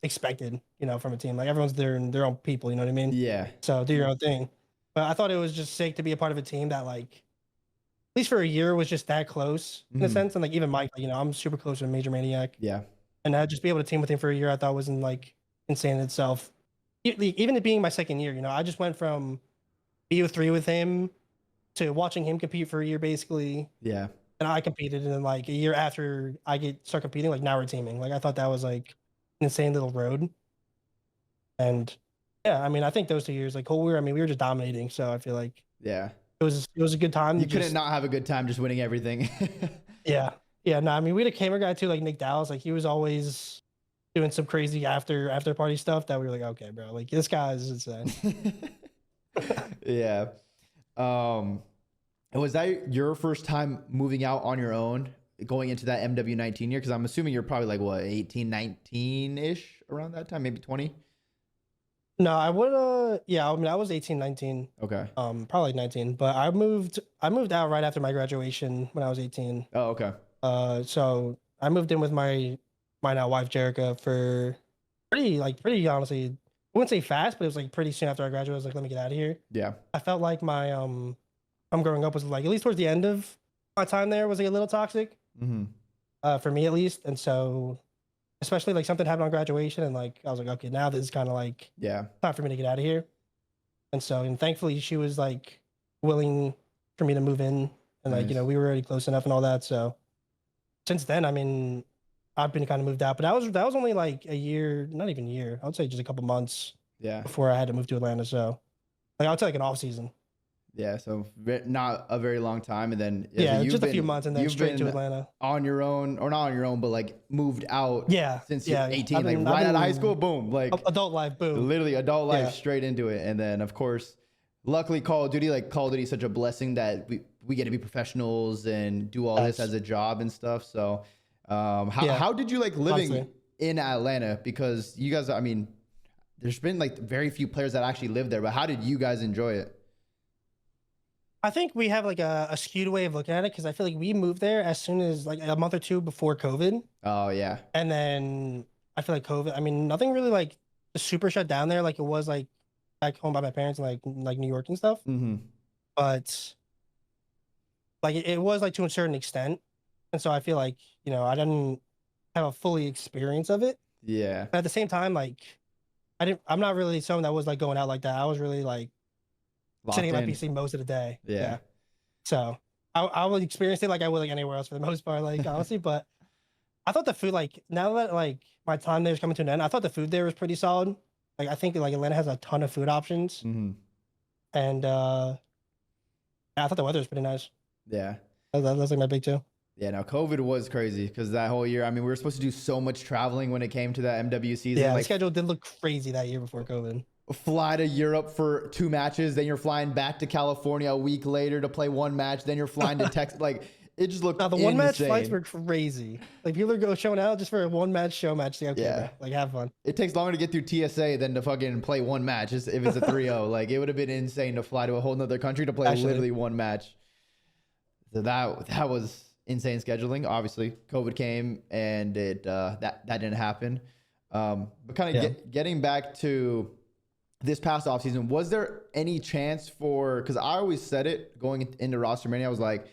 expected, from a team. Like everyone's their own people, you know what I mean?
Yeah.
So do your own thing. But I thought it was just sick to be a part of a team that like, at least for a year, was just that close in a sense. And like even Mike, I'm super close with Major Maniac.
Yeah.
And just be able to team with him for a year, I thought was like insane in itself. Even it being my second year, I just went from BO3 with him to watching him compete for a year basically.
Yeah.
And I competed, and then like a year after I start competing, like now we're teaming. Like I thought that was like an insane little road. And yeah, I mean, I think those 2 years, like whole year, I mean, we were just dominating. So I feel like it was a good time.
You couldn't not have a good time just winning everything.
Yeah. No, I mean, we had a camera guy too, like Nick Dallas. Like he was always doing some crazy after party stuff that we were like, okay, bro, like this guy is insane.
Yeah. Was that your first time moving out on your own, going into that MW19 year? Because I'm assuming you're probably like what, 18, 19-ish around that time, maybe 20.
No, I would I mean I was 18, 19.
Okay.
Probably 19. But I moved out right after my graduation when I was 18.
Oh, okay.
So I moved in with my now wife Jerica for pretty honestly, I wouldn't say fast, but it was like pretty soon after I graduated. I was like, let me get out of here.
Yeah.
I felt like my I'm growing up was like, at least towards the end of my time there, was like a little toxic. For me at least. And so especially like something happened on graduation, and like I was like, okay, now this is kind of like time for me to get out of here. And so, and thankfully she was like willing for me to move in, and like we were already close enough and all that. So since then, I mean, I've been kind of moved out, but that was only like a year, not even a year. I would say just a couple months before I had to move to Atlanta. So like I would say like an off season.
Yeah, so not a very long time, and then
just a few months, and then straight to Atlanta
on your own, or not on your own, but like moved out. Since you're 18, like right out of high school, boom, like
adult life, boom,
literally adult life, straight into it. And then of course, luckily Call of Duty is such a blessing that we get to be professionals and do all this as a job and stuff. So how did you like living in Atlanta? Because you guys, I mean, there's been like very few players that actually live there, but how did you guys enjoy it?
I think we have like a skewed way of looking at it, because I feel like we moved there as soon as like a month or two before COVID.
Oh yeah.
And then I feel like COVID, I mean, nothing really like super shut down there like it was like back home by my parents and like New York and stuff. But like it was like to a certain extent. And so I feel like, I didn't have a fully experience of it.
Yeah.
But at the same time, like I'm not really someone that was like going out like that. I was really like sitting at my PC most of the day. Yeah. So I would experience it like I would like anywhere else for the most part, like honestly. But I thought the food, like now that like my time there is coming to an end, I thought the food there was pretty solid. Like I think like Atlanta has a ton of food options. And I thought the weather was pretty nice.
Yeah.
That's like my big two.
Yeah, no, COVID was crazy because that whole year, I mean, we were supposed to do so much traveling when it came to that MW season.
Yeah,
like,
the schedule did look crazy that year before COVID.
Fly to Europe for 2 matches, then you're flying back to California a week later to play 1 match, then you're flying to Texas. Like, it just looked
the
insane.
1 match flights were crazy. Like, people are showing out just for a 1 match show match. Okay,
Yeah.
bro, like, have fun.
It takes longer to get through TSA than to fucking play 1 match if it's a 3-0. Like, it would have been insane to fly to a whole nother country to play literally 1 match. So that was insane scheduling. Obviously, COVID came and it that didn't happen. But kind of getting back to this past offseason, was there any chance for, because I always said it going into roster mania, I was like,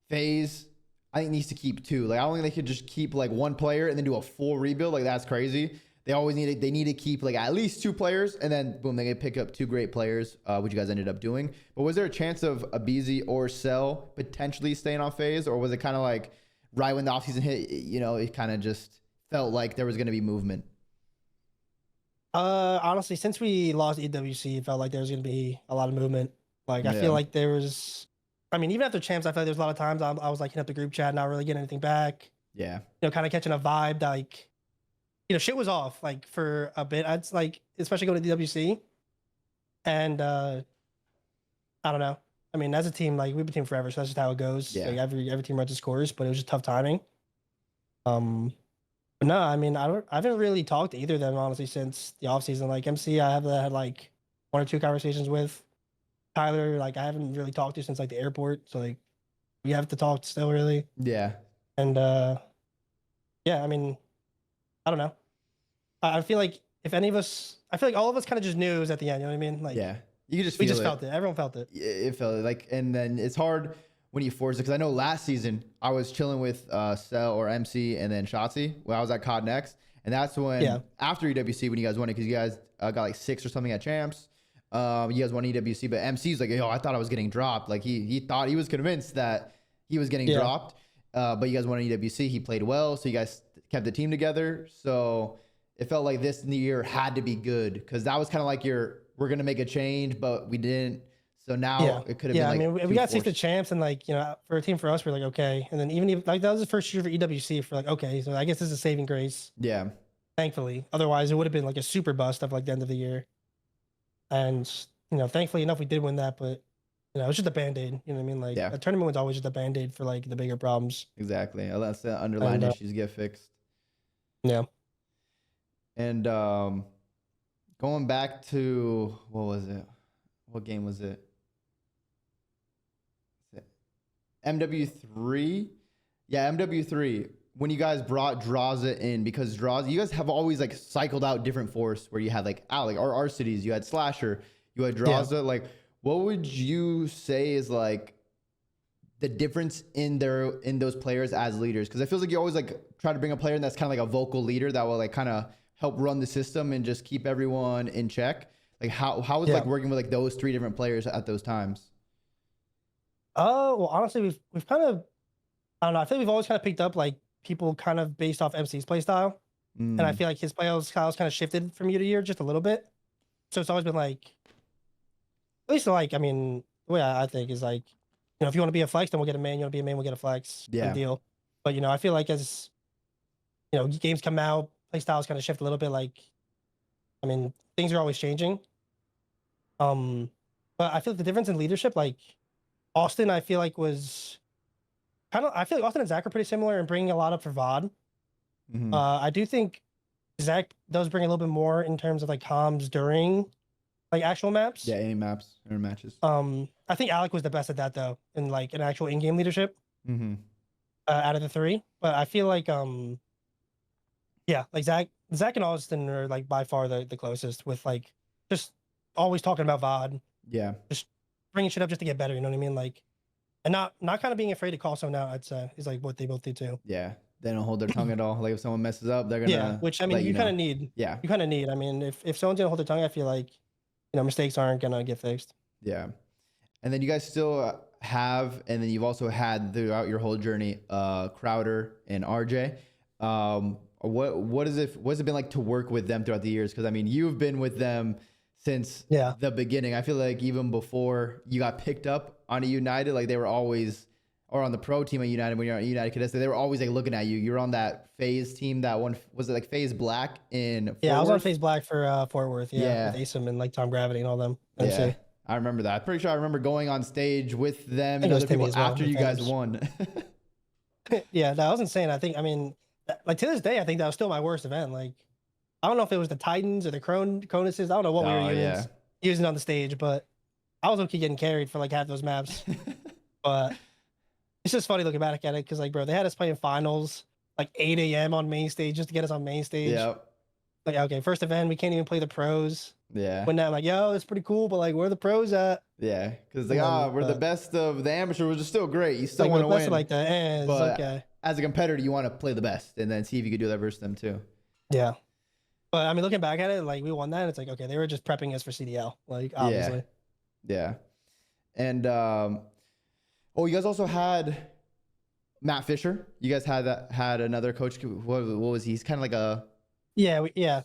FaZe, I think needs to keep 2. Like, I don't think they could just keep like 1 player and then do a full rebuild. Like, that's crazy. They need to keep like at least 2 players, and then boom, they can pick up 2 great players, which you guys ended up doing. But was there a chance of aBeZy or Cell potentially staying on FaZe, or was it kind of like right when the offseason hit, it kind of just felt like there was going to be movement?
Honestly, since we lost EWC, it felt like there was going to be a lot of movement. Like, I feel like there was, I mean, even after champs, I feel like there's a lot of times I was like hitting up the group chat, not really getting anything back.
Yeah.
Kind of catching a vibe that, like, shit was off like for a bit. I'd like, especially going to DWC. And I don't know. I mean, as a team, like, we've been a team forever, so that's just how it goes.
Yeah.
Like, every team runs its course, but it was just tough timing. But no, I mean, I haven't really talked to either of them honestly since the offseason. Like, MC, I have had like 1 or 2 conversations with. Tyler, like, I haven't really talked to since like the airport. So like, we have to talk still, really.
Yeah.
And yeah, I mean, I don't know. I feel like if any of us, I feel like all of us kind of just knew it was at the end. You know what I mean? Like,
yeah, you just
we just felt it. Everyone felt it.
It felt like, and then it's hard when you force it, because I know last season I was chilling with Cell or MC and then Shotzi when I was at COD Next, and that's when after EWC when you guys won it, because you guys got like 6 or something at champs. You guys won EWC, but MC's like, yo, I thought I was getting dropped. Like, he thought, he was convinced that he was getting dropped. But you guys won EWC. He played well, so you guys kept the team together. So it felt like this year had to be good, because that was kind of like we're gonna make a change, but we didn't. So now it could have been like,
I mean, we got 6 to champs, and like, for a team for us, we're like, okay. And then even if, like, that was the first year for EWC, for like, okay, so I guess this is a saving grace.
Yeah.
Thankfully, otherwise it would have been like a super bust of like the end of the year. And thankfully enough, we did win that, but it was just a band-aid. You know what I mean? Like, a tournament was always just a band-aid for like the bigger problems.
Exactly, unless the underlying issues get fixed.
Yeah.
And going back to, what was it? What game was it? MW3? Yeah, MW3. When you guys brought Draza in, because Draza, you guys have always like cycled out different force where you had like our cities, you had Slasher, you had Draza. Yeah. Like, what would you say is like the difference in those players as leaders? Because it feels like you always like try to bring a player in that's kind of like a vocal leader that will like kind of help run the system and just keep everyone in check. Like, how was like working with like those 3 different players at those times?
Well, honestly, we've kind of, I don't know, I feel we've always kind of picked up like people kind of based off MC's play style. And I feel like his play style's kind of shifted from year to year just a little bit. So it's always been like, at least like, I mean, the way I think is like, if you want to be a flex, then we'll get a main. You want to be a main, we'll get a flex. Yeah. Deal. But, I feel like as, games come out, play styles kind of shift a little bit. Like, I mean, things are always changing. But I feel like the difference in leadership, like Austin, I feel like was I feel like Austin and Zach are pretty similar in bringing a lot up for VOD. Mm-hmm. I do think Zach does bring a little bit more in terms of like comms during like actual maps.
Yeah, any maps or matches.
I think Alec was the best at that though, in like an actual in-game leadership. Mm-hmm. Out of the 3, but I feel like like Zach and Austin are like by far the closest with like just always talking about VOD. Yeah, just bringing shit up just to get better. You know what I mean? Like, and not kind of being afraid to call someone out. I'd say is like what they both do too.
Yeah, they don't hold their tongue at all. Like, if someone messes up, they're gonna
which I mean you kind of need. Yeah, you kind of need. I mean, if someone's gonna hold their tongue, I feel like mistakes aren't gonna get fixed. Yeah,
and then you guys still have, and then you've also had throughout your whole journey, Crowder and RJ. What's it been like to work with them throughout the years? Because I mean, you've been with them since
Yeah.
the beginning. I feel like even before you got picked up on a United, like they were always, or on the pro team at United when you're on United Cadets, they were always like looking at you. You're on that FaZe team. That one, was it like FaZe Black in Fort
Yeah, I was on
Worth?
FaZe Black for Fort Worth. Yeah, with Asim and like Tom Gravity and all them. MC.
Yeah, I remember that. I'm pretty sure I remember going on stage with them
I think
and
it was
other
Timmy
people
as well,
after
with
you guys
Thames.
won.
Yeah, that was insane. I mean, like to this day, I think that was still my worst event. Like, I don't know if it was the Titans or the Cronuses. I don't know what we were using on the stage, but I was okay getting carried for like half those maps. But it's just funny looking back at it because, like, bro, they had us playing finals like 8 a.m. on main stage just to get us on main stage.
Yep.
Like, okay, first event, we can't even play the pros.
Yeah.
When I'm like, yo, it's pretty cool, but like, where are the pros at?
Yeah, because like, we're the best of the amateur, which is still great. You still
like,
want to win.
Like that,
but
okay.
As a competitor, you want to play the best and then see if you could do that versus them too.
Yeah. But I mean, looking back at it, like we won that. And it's like, okay, they were just prepping us for CDL, like obviously.
Yeah. And you guys also had Matt Fisher. You guys had another coach. What was he? He's kind of like a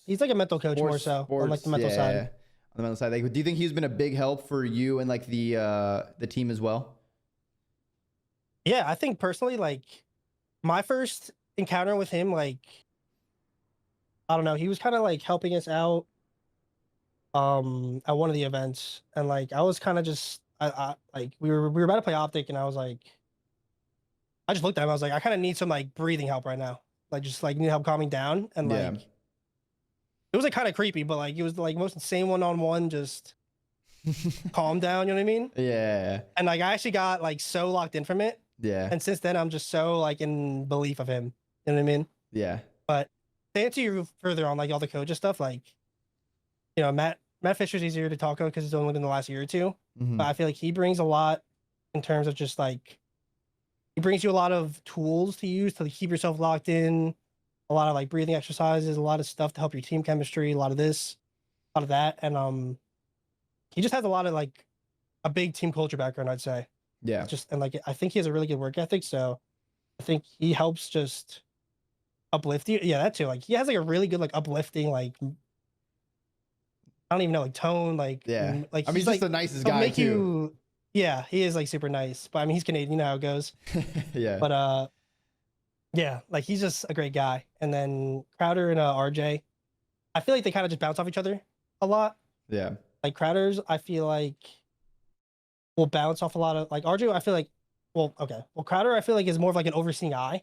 he's like a mental coach more so on like the mental side.
On the mental side, like, do you think he's been a big help for you and like the team as well?
Yeah, I think personally, like my first encounter with him, like I don't know, he was kind of like helping us out at one of the events, and like I was kind of just I like we were about to play Optic, and I was like, I just looked at him, I was like, I kind of need some like breathing help right now, like just like need help calming down, and like it was like kind of creepy, but like it was like most insane one-on-one, just calm down, you know what I mean?
Yeah.
And like I actually got like so locked in from it.
Yeah.
And since then I'm just so like in belief of him. You know what I mean?
Yeah.
But to answer you further on like all the coaches stuff, like, you know, Matt Fisher's easier to talk about because it's only been the last year or two.
Mm-hmm.
But I feel like he brings a lot in terms of just like he brings you a lot of tools to use to keep yourself locked in, a lot of like breathing exercises, a lot of stuff to help your team chemistry, a lot of this, a lot of that. And he just has a lot of like a big team culture background, I'd say.
Yeah.
And like I think he has a really good work ethic. So I think he helps just uplift you. Yeah, that too. Like he has like a really good like uplifting, like I don't even know, like tone, like
yeah.
like
I mean, he's just the nicest guy too.
Yeah, he is like super nice. But I mean, he's Canadian, you know how it goes.
Yeah.
But yeah, like he's just a great guy. And then Crowder and RJ, I feel like they kind of just bounce off each other a lot.
Yeah.
Like Crowder's, I feel like will bounce off a lot of like RJ. I feel like, well, Crowder, I feel like is more of like an overseeing eye,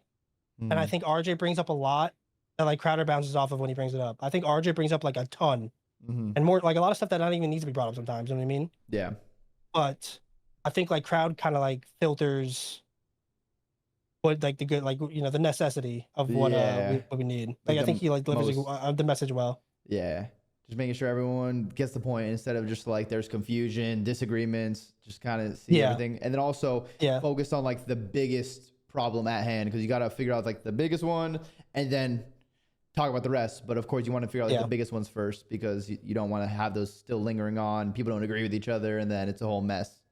and I think RJ brings up a lot that like Crowder bounces off of when he brings it up. I think RJ brings up like a ton, and more like a lot of stuff that not even needs to be brought up sometimes. You know what I mean?
Yeah.
But I think like Crowd kind of like filters what like the good, like, you know, the necessity of what we need. Like I think he like delivers the message well.
Yeah. Just making sure everyone gets the point instead of just like there's confusion, disagreements, just kind of see everything. And then also focus on like the biggest problem at hand, because you got to figure out like the biggest one and then talk about the rest. But of course you want to figure out like the biggest ones first, because you don't want to have those still lingering on. People don't agree with each other and then it's a whole mess.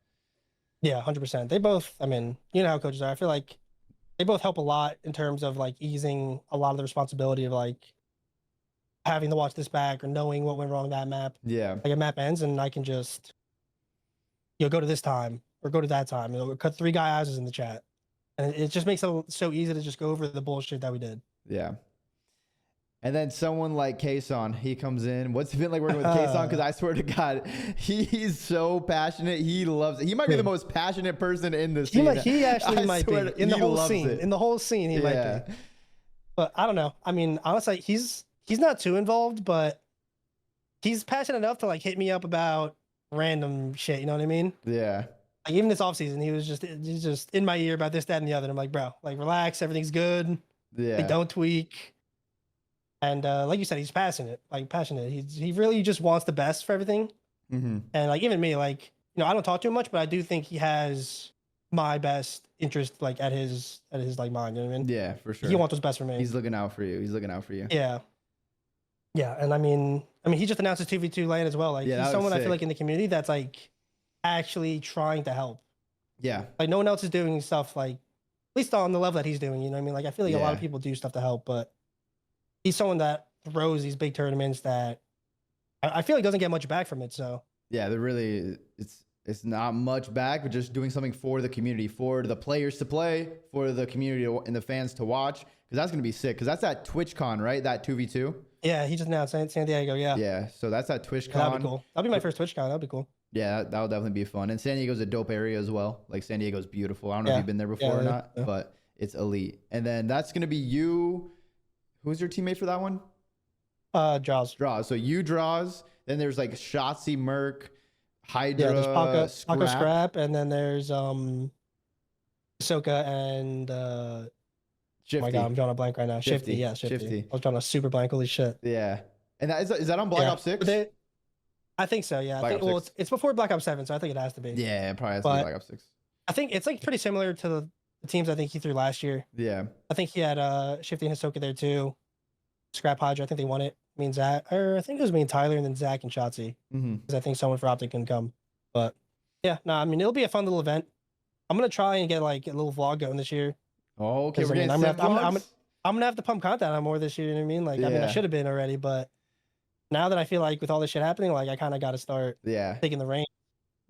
Yeah, 100%. They both, I mean, you know how coaches are. I feel like they both help a lot in terms of like easing a lot of the responsibility of like having to watch this back or knowing what went wrong in that map.
Yeah.
Like a map ends and I can just, you know, go to this time or go to that time. You know, cut 3 guy eyes in the chat. And it just makes it so easy to just go over the bullshit that we did.
Yeah. And then someone like Kason, he comes in. What's it been like working with Kason? Because I swear to God, he's so passionate. He loves it. He might be the most passionate person in the scene.
He actually might be. In the whole scene. In the whole scene, he might be. But I don't know. I mean, honestly, he's not too involved, but he's passionate enough to like hit me up about random shit. You know what I mean?
Yeah.
Like even this offseason, he's just in my ear about this, that, and the other. And I'm like, bro, like relax, everything's good.
Yeah.
Like, don't tweak. And like you said, he's passionate. He really just wants the best for everything. And like even me, like, you know, I don't talk to him much, but I do think he has my best interest like at his like mind. You know what I mean?
Yeah, for sure.
He wants what's best for me.
He's looking out for you.
Yeah. Yeah, and I mean, he just announced his 2v2 lane as well. Like he's someone I feel like in the community that's like actually trying to help.
Yeah.
Like no one else is doing stuff like, at least on the level that he's doing. You know what I mean? Like I feel like a lot of people do stuff to help, but he's someone that throws these big tournaments that I feel like it doesn't get much back from it. So
yeah, they're really it's not much back, but just doing something for the community, for the players to play, for the community and the fans to watch, because that's gonna be sick. Because that's at TwitchCon, right? That 2v2.
yeah, he just announced San Diego. Yeah,
Yeah, so that's at TwitchCon.
yeah, that'd be cool. That'd be my first TwitchCon. That'd be cool.
Yeah, that'll definitely be fun. And San Diego's a dope area as well. Like San Diego's beautiful. I don't know if you've been there before or not, but it's elite. And then that's gonna be you. Who's your teammate for that one?
Draws.
So you draws. Then there's like Shotzi, Merc, Hydra,
yeah, there's Paco Scrap, and then there's Ahsoka and
Shifty.
Oh my god, I'm drawing a blank right now. Shifty, yeah, Shifty. I was drawing a super blank. Holy shit.
Yeah, and is that on Black Ops 6?
I think so. Yeah, I think, well, it's before Black Ops 7, so I think it has to be.
Yeah, it probably has to be Black Ops 6.
I think it's like pretty similar to the teams I think he threw last year.
Yeah,
I think he had Shifty and Ahsoka there too. Scrap Hydra, I think they won it. Me and Zach, or I think it was me and Tyler, and then Zach and Shotzi. Because I think someone for Optic can come. But yeah, no, I mean it'll be a fun little event. I'm gonna try and get like a little vlog going this year.
Oh, okay. We're
I'm gonna have to pump content on more this year. You know what I mean? Like, I mean, I should have been already, but now that I feel like with all this shit happening, like I kind of got to start taking the reins.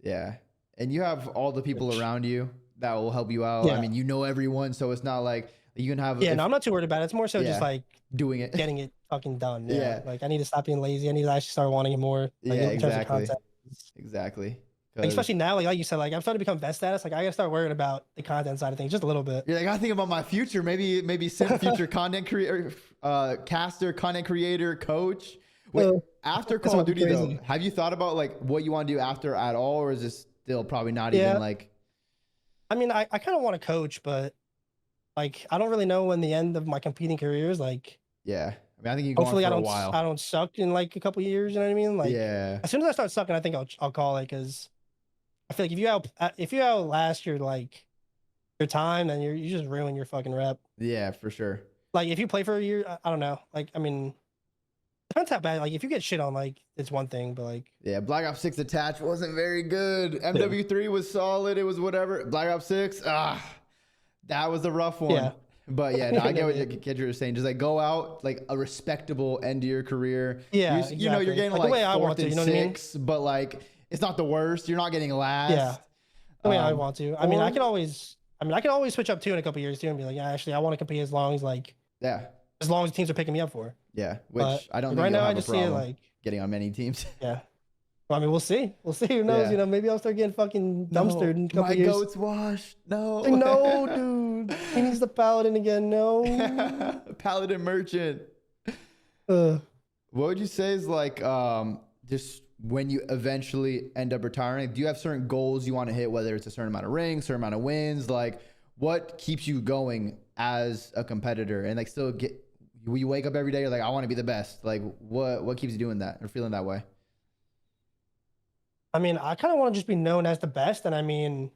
Yeah, and you have all the people around you that will help you out. I mean, you know everyone, so it's not like you can have.
Yeah, no, I'm not too worried about it. It's more so just like
doing it,
getting it fucking done. Yeah, like I need to stop being lazy. I need to actually start wanting it more. Like,
yeah,
in terms of content.
Exactly.
Like, especially now, like you said, like I'm starting to become vet status. Like I gotta start worrying about the content side of things just a little bit.
Yeah, I gotta think about my future. Maybe some future content creator, caster, content creator, coach. Wait, after Call of Duty though, have you thought about like what you want to do after at all, or is this still probably not even like?
I mean, I kind of want to coach, but like I don't really know when the end of my competing career is. Like,
yeah, I mean, I think you go hopefully on for a while.
I don't suck in like a couple years. You know what I mean? Like,
yeah.
As soon as I start sucking, I think I'll call it, because I feel like if you outlast your time, then you just ruin your fucking rep.
Yeah, for sure.
Like if you play for a year, I don't know. Like I mean, depends how bad. Like if you get shit on, like it's one thing, but like
yeah, Black Ops 6 attached wasn't very good. MW3 was solid. It was whatever. Black Ops 6, that was a rough one. Yeah. But yeah, no, I get what you're saying. Just like go out like a respectable end of your career.
Yeah,
you know you're getting like
the way I
4th
want to,
and
you know
6, what I mean? But like it's not the worst. You're not getting last.
Yeah, the way I want to. I mean, I can always switch up too in a couple years too and be like, yeah, actually, I want to compete as long as as long as teams are picking me up for.
Yeah, which I don't think
right now.
I
just see it like
getting on many teams.
Yeah. Well, I mean, we'll see. Who knows? Yeah. You know, maybe I'll start getting fucking dumpstered in a couple years.
My goat's washed. No.
No, dude. He needs the paladin again. No.
Paladin merchant. What would you say is like just when you eventually end up retiring? Do you have certain goals you want to hit, whether it's a certain amount of rings, certain amount of wins? Like what keeps you going as a competitor and like still you wake up every day, you're like, I want to be the best. Like what keeps you doing that or feeling that way?
I mean, I kind of want to just be known as the best. And I mean,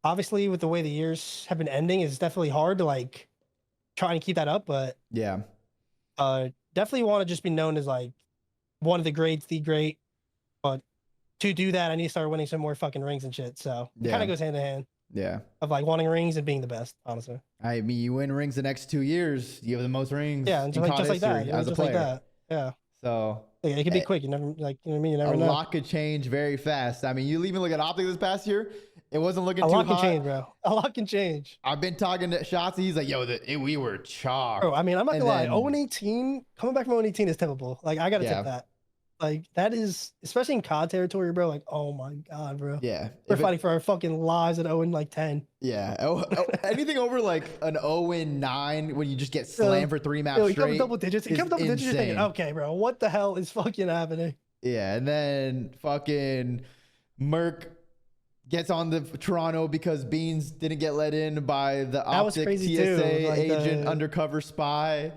obviously with the way the years have been ending, it's definitely hard to like try and keep that up. But
yeah,
definitely want to just be known as like one of the greats, the great. But to do that, I need to start winning some more fucking rings and shit. So it kind of goes hand in hand.
Yeah.
Of like wanting rings and being the best, honestly.
I mean, you win rings the next 2 years, you have the most rings.
Yeah, and just like that. As a player. Like that. Yeah.
So
yeah, it could be quick. You never like, you know what I mean? You never know.
A lot could change very fast. I mean, you even look at Optic this past year, it wasn't looking too hot.
A lot can change, bro. A lot can change.
I've been talking to Shotzi. He's like, yo, we were chalk.
Bro, I mean, I'm not gonna lie. 0-18, coming back from 0-18 is typical. Like, I gotta tip that. Like, that is, especially in COD territory, bro. Like, oh my God, bro.
Yeah.
We're fighting for our fucking lives at 0-10.
Yeah. Anything over like an 0-9 when you just get slammed for 3 maps straight.
You come double digits. You come double digits, you're thinking, okay, bro, what the hell is fucking happening?
Yeah. And then fucking Merc gets on the Toronto because Beans didn't get let in by the Optic TSA agent undercover spy.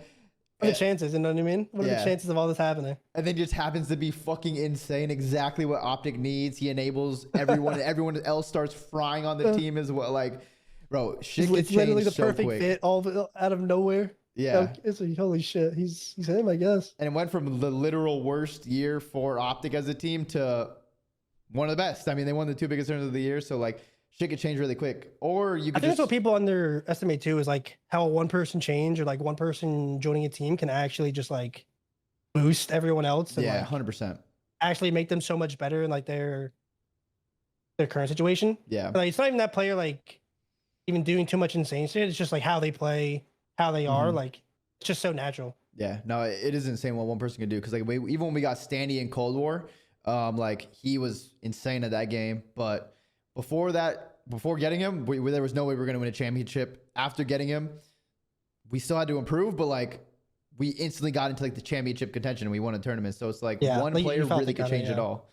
What are the chances? You know what I mean? What are the chances of all this happening?
And then just happens to be fucking insane. Exactly what Optic needs. He enables everyone. Everyone else starts frying on the team as well. Like, bro, shit gets changed literally the perfect fit,
all out of nowhere.
Yeah,
it's like, holy shit. He's him, I guess.
And it went from the literal worst year for Optic as a team to one of the best. I mean, they won the 2 biggest tournaments of the year, so like shit could change really quick. Or you could
I think that's what people underestimate too, is like how one person change or like one person joining a team can actually just like boost everyone else and
Yeah,
like
100%.
actually make them so much better in like their current situation.
Yeah.
Like it's not even that player like even doing too much insane shit. It's just like how they play, how they are. Like it's just so natural.
Yeah, no, it is insane what one person can do. Because like even when we got Standy in Cold War, like he was insane at that game. But before that, before getting him, there was no way we were gonna win a championship. After getting him, we still had to improve, but like we instantly got into like the championship contention and we won a tournament. So it's like one
like,
player really could
kinda,
change it all.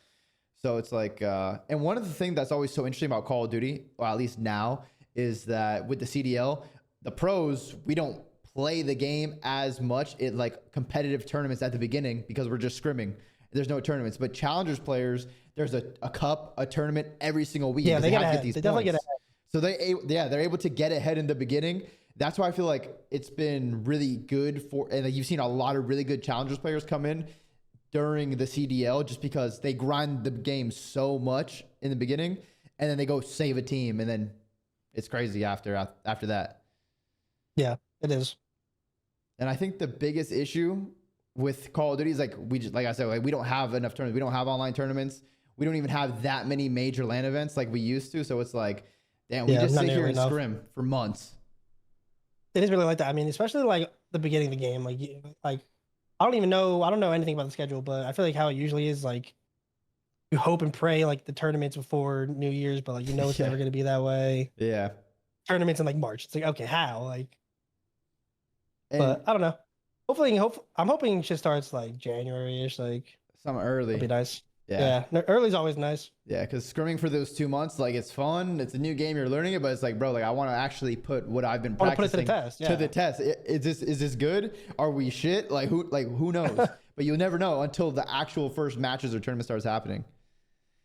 So it's like, and one of the things that's always so interesting about Call of Duty, or at least now, is that with the CDL, the pros, we don't play the game as much in like competitive tournaments at the beginning because we're just scrimming. There's no tournaments, but challengers players, there's a cup, a tournament every single week.
Yeah, they
have
get
to
ahead.
get these
they definitely
points.
get ahead.
So they're able to get ahead in the beginning. That's why I feel like it's been really good for, and like you've seen a lot of really good challengers players come in during the CDL just because they grind the game so much in the beginning, and then they go save a team, and then it's crazy after that.
Yeah, it is.
And I think the biggest issue with Call of Duty is like like I said, like we don't have enough tournaments. We don't have online tournaments. We don't even have that many major LAN events like we used to. So it's like, damn, we just sit here and scrim for months.
It is really like that. I mean, especially like the beginning of the game. Like I don't know anything about the schedule, but I feel like how it usually is like you hope and pray like the tournaments before New Year's, but like it's never gonna be that way.
Yeah.
Tournaments in like March. It's like, okay, how? Like but I don't know. Hopefully, I'm hoping shit starts like January-ish, like
something early.
That'd be nice. Yeah. Early's always nice.
Yeah, because scrimming for those 2 months, like it's fun. It's a new game, you're learning it, but it's like, bro, like I want to actually put what I've been practicing
put it
to the test. Is this good? Are we shit? Like who knows? But you'll never know until the actual first matches or tournament starts happening.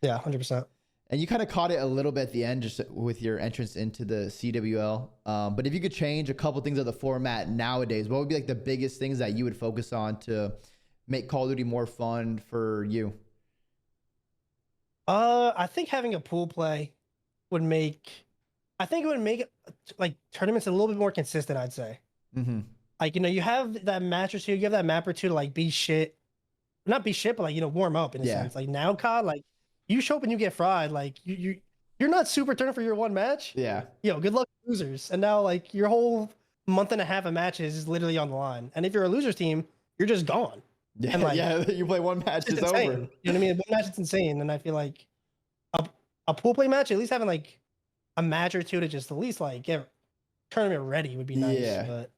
Yeah, 100%.
And you kind of caught it a little bit at the end just with your entrance into the CWL. But if you could change a couple things of the format nowadays, what would be like the biggest things that you would focus on to make Call of Duty more fun for you?
I think having a pool play would make like tournaments a little bit more consistent, I'd say. Like, you have that match or two, you have that map or two to like be shit. Not be shit, but like, warm up in a sense. Like now, COD, like you show up and you get fried, like you're not super turning for your one match.
Yeah.
Good luck, losers. And now like your whole month and a half of matches is literally on the line. And if you're a losers team, you're just gone.
Yeah,
and like,
you play one match, it's over.
You know what I mean? One match is insane. And I feel like a pool play match, at least having like a match or two to just at least like get tournament ready would be nice.
Yeah.
But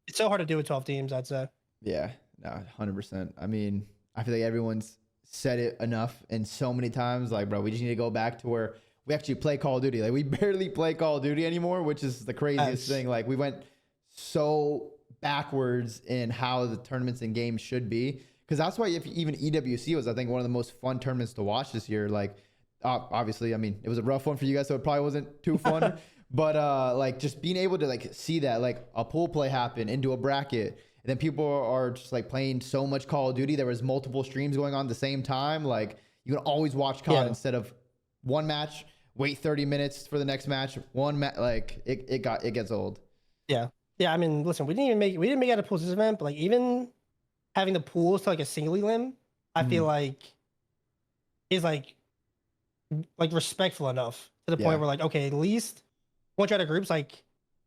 it's so hard to do with 12 teams, I'd say.
Yeah, no, 100%. I mean, I feel like everyone's said it enough and so many times. Like, bro, we just need to go back to where we actually play Call of Duty. Like, we barely play Call of Duty anymore, which is the craziest thing. Like, we went so backwards in how the tournaments and games should be. Because that's why if even EWC was, I think, one of the most fun tournaments to watch this year. Like, obviously, I mean, it was a rough one for you guys, so it probably wasn't too fun. But like just being able to like see that like a pool play happen into a bracket, and then people are just like playing so much Call of Duty. There was multiple streams going on at the same time. Like you can always watch COD instead of one match, wait 30 minutes for the next match. Like it gets old.
Yeah. I mean, listen, we didn't make it out of pools this event, but like even having the pools to like a single elim, I feel like is like respectful enough to the point where like, okay, at least once you're out of groups, like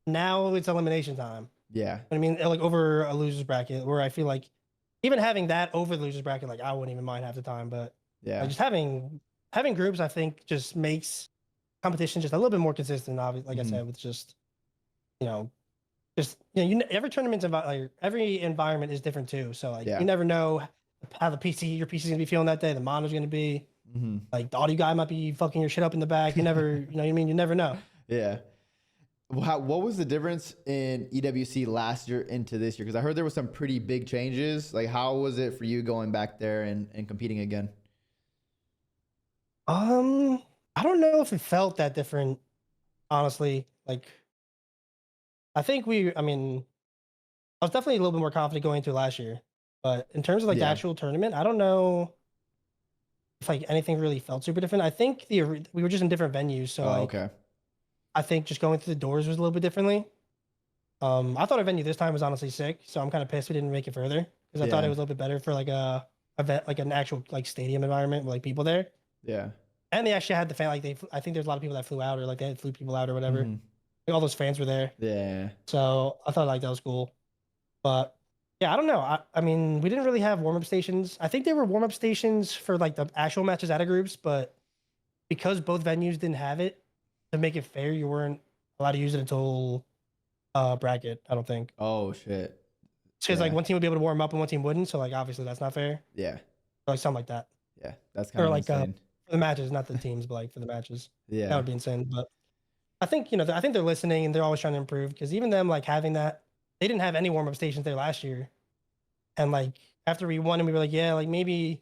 now it's elimination time.
Yeah.
I mean, like over a losers bracket, where I feel like even having that over the losers bracket, like I wouldn't even mind half the time. But
yeah,
like, just having groups, I think just makes competition just a little bit more consistent. Obviously, like I said, with just every tournament's like every environment is different too. So like you never know how your PC's gonna be feeling that day. The monitor's gonna be like the audio guy might be fucking your shit up in the back. You never, you know what I mean? You never know.
Yeah. What was the difference in EWC last year into this year? Because I heard there was some pretty big changes. Like, how was it for you going back there and competing again?
I don't know if it felt that different, honestly. Like, I think I was definitely a little bit more confident going into last year. But in terms of like the actual tournament, I don't know if like anything really felt super different. I think we were just in different venues. So
okay.
I think just going through the doors was a little bit differently. I thought our venue this time was honestly sick, so I'm kind of pissed we didn't make it further. because I thought it was a little bit better for like a event, like an actual like stadium environment with like people there.
Yeah.
And they actually had the fan, like I think there's a lot of people that flew out, or like they had flew people out or whatever. Like, all those fans were there.
Yeah.
So I thought like that was cool. But yeah, I don't know. I mean, we didn't really have warm-up stations. I think there were warm-up stations for like the actual matches out of groups, but because both venues didn't have it, to make it fair, you weren't allowed to use it until bracket, I don't think.
Oh shit.
Because like one team would be able to warm up and one team wouldn't. So like obviously that's not fair.
Yeah.
Or, like something like that.
Yeah. That's kind of like insane.
For the matches, not the teams, but like for the matches.
Yeah.
That would be insane. But I think, I think they're listening and they're always trying to improve, because even them like having that, they didn't have any warm-up stations there last year. And like after we won, and we were like, yeah, like maybe,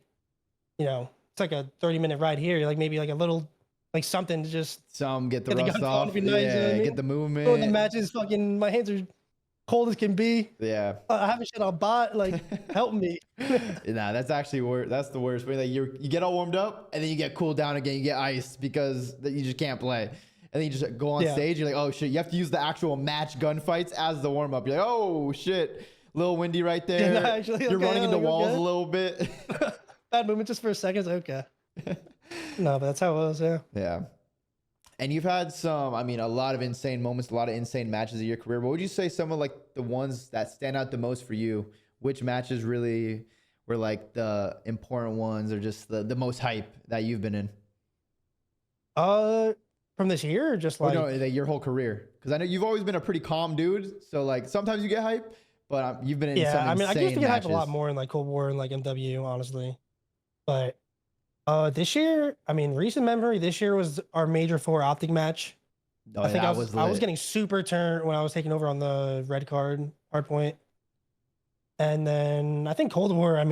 it's like a 30-minute ride here, like maybe like a little like something to just
get the rust off.
Nice, yeah,
get the movement.
Going to matches, fucking my hands are cold as can be.
Yeah.
I haven't shit on bot, like help me.
Nah, that's actually that's the worst. Like you get all warmed up and then you get cooled down again, you get iced because you just can't play. And then you just go on stage, you're like, oh shit, you have to use the actual match gunfights as the warm-up. You're like, oh shit, a little windy right there. Yeah, no, actually, you're running into walls a little bit.
Bad movement just for a second. Okay. No, but that's how it was, yeah.
Yeah. And you've had a lot of insane moments, a lot of insane matches in your career. What would you say some of like the ones that stand out the most for you? Which matches really were like the important ones, or just the most hype that you've been in?
From this year, or just like
your whole career? Because I know you've always been a pretty calm dude. So like sometimes you get hype, but you've been in some insane
I used to get
matches.
hyped a lot more in like Cold War and like MW, honestly. But this year, recent memory, this year was our Major 4 Optic match.
Oh,
I think I was getting super turned when I was taking over on the red card, hardpoint. And then I think Cold War,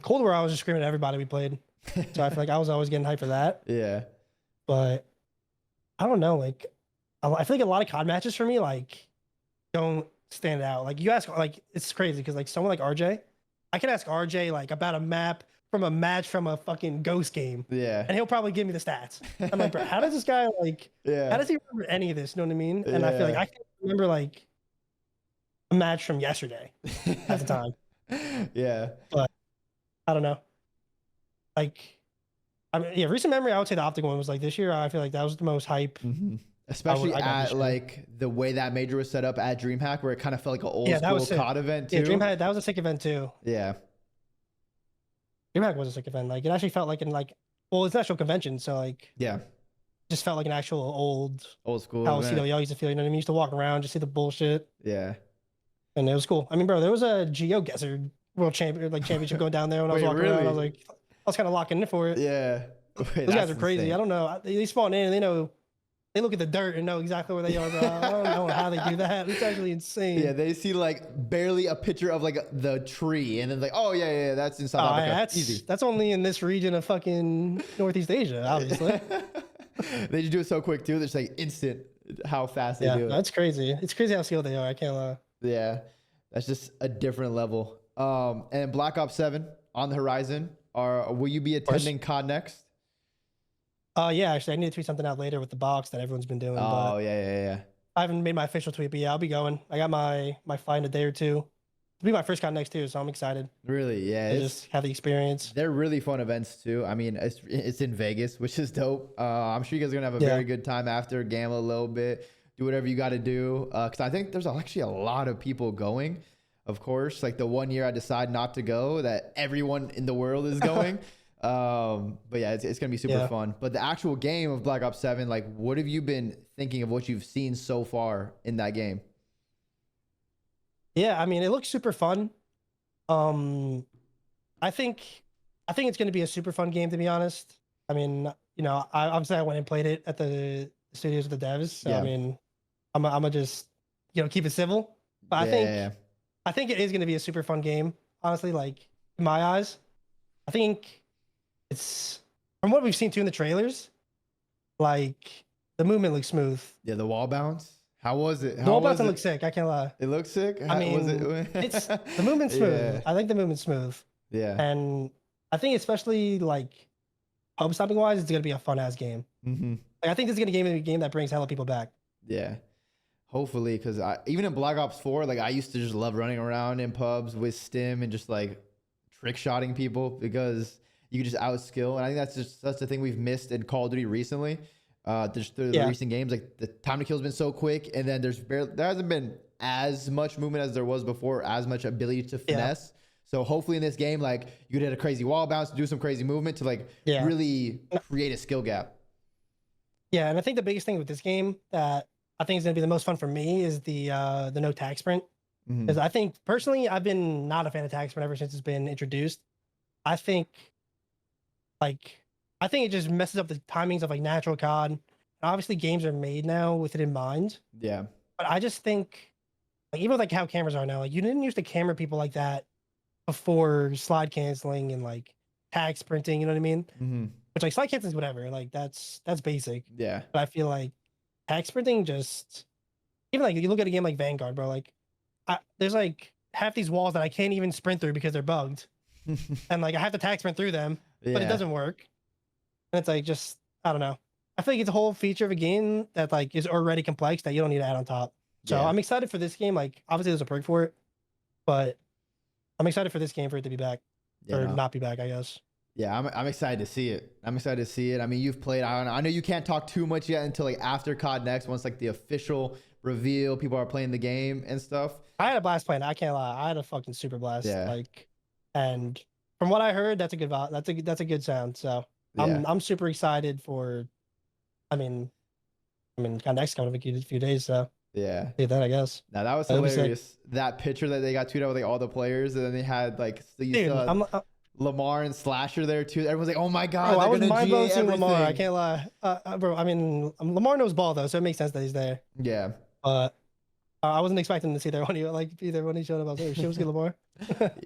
Cold War, I was just screaming at everybody we played. So I feel like I was always getting hyped for that.
Yeah.
But I don't know, like I feel like a lot of COD matches for me like don't stand out. Like you ask, like it's crazy because like someone like RJ, I can ask RJ like about a map from a match from a fucking Ghost game.
Yeah.
And he'll probably give me the stats. I'm like, bro, how does this guy like how does he remember any of this? You know what I mean? And I feel like I can remember like a match from yesterday at the time.
Yeah.
But I don't know. Like recent memory, I would say the Optic one was like this year. I feel like that was the most hype.
Mm-hmm. Especially at like the way that major was set up at DreamHack, where it kind of felt like an old school COD event too.
Yeah, DreamHack, that was a sick event too.
Yeah.
DreamHack was a sick event. Like it actually felt like it's an actual convention, so like just felt like an actual old school how CWL used to feel. You know what I mean? You used to walk around, just see the bullshit.
Yeah.
And it was cool. Bro, there was a GeoGuessr world championship going down there when I was walking around. I was kind of locking in for it.
Yeah.
Those guys are crazy. Insane. I don't know. They spawn in and they look at the dirt and know exactly where they are, bro. I don't know how they do that. It's actually insane.
Yeah, they see like barely a picture of like the tree, and then like, oh yeah, that's in South Africa. Easy.
That's only in this region of fucking Northeast Asia, obviously.
They just do it so quick too. It's like instant how fast they do it.
That's crazy. It's crazy how skilled they are. I can't lie.
Yeah, that's just a different level. And Black Ops 7 on the horizon. Will you be attending COD next?
Yeah, actually, I need to tweet something out later with the box that everyone's been doing.
Oh, yeah.
I haven't made my official tweet, but yeah, I'll be going. I got my fight in a day or two. It'll be my first COD next too, so I'm excited.
Really? Yeah.
Just have the experience.
They're really fun events too. It's in Vegas, which is dope. I'm sure you guys are gonna have a very good time after, gamble a little bit, do whatever you got to do. Because I think there's actually a lot of people going. Of course, like the one year I decide not to go, that everyone in the world is going. But yeah, it's gonna be super fun. But the actual game of Black Ops 7, like, what have you been thinking of what you've seen so far in that game?
Yeah, it looks super fun. I think it's gonna be a super fun game, to be honest. Obviously I went and played it at the studios with the devs. So I'm gonna just keep it civil. But I think it is gonna be a super fun game. Honestly, like in my eyes, I think it's, from what we've seen too in the trailers, like the movement looks smooth.
Yeah, the wall bounce. How was it?
The wall bounce looks sick. I can't lie.
It looks sick.
It's the movement's smooth. Yeah. I think the movement's smooth.
Yeah.
And I think especially like hub stopping wise, it's gonna be a fun ass game.
Mm-hmm.
Like I think this is gonna be a game that brings hella people back.
Yeah. Hopefully, because even in Black Ops 4, like I used to just love running around in pubs with Stim and just like trick shotting people because you could just outskill. And I think that's the thing we've missed in Call of Duty recently. Just through the recent games, like the time to kill has been so quick, and then there hasn't been as much movement as there was before, as much ability to finesse. So hopefully in this game, like you could hit a crazy wall bounce, do some crazy movement to like really create a skill gap.
Yeah, and I think the biggest thing with this game that I think is going to be the most fun for me is the no tag sprint. Because I think personally, I've been not a fan of tag sprint ever since it's been introduced. I think it just messes up the timings of like natural COD. And obviously, games are made now with it in mind.
Yeah.
But I just think, like even with like how cameras are now, like you didn't use to camera people like that before slide canceling and like tag sprinting. You know what I mean? Which like slide canceling is whatever. Like that's basic.
Yeah.
But I feel like tag sprinting just even like you look at a game like Vanguard, bro. Like there's like half these walls that I can't even sprint through because they're bugged, and like I have to tag sprint through them, but it doesn't work. And it's like just I don't know. I feel like it's a whole feature of a game that like is already complex that you don't need to add on top. So I'm excited for this game. Like obviously there's a perk for it, but I'm excited for this game for it to be back or not be back, I guess.
Yeah, I'm excited to see it. I'm excited to see it. I mean, you've played. I know you can't talk too much yet until like after COD Next, once like the official reveal, people are playing the game and stuff.
I had a blast playing it. I can't lie. I had a fucking super blast.
Yeah.
Like, and from what I heard, that's a good that's a good sound. So I'm super excited for. I mean, COD Next coming in a few days. So
yeah,
that I guess.
Now that was hilarious. That picture that they got tweeted out with like all the players, and then they had like Lamar and Slasher there too. Everyone's like, "Oh my god!"
I was mind blown seeing Lamar. I can't lie, bro. I mean, Lamar knows ball though, so it makes sense that he's there.
Yeah.
But I wasn't expecting to see that when he showed up. I was like, "Shit, was good, Lamar."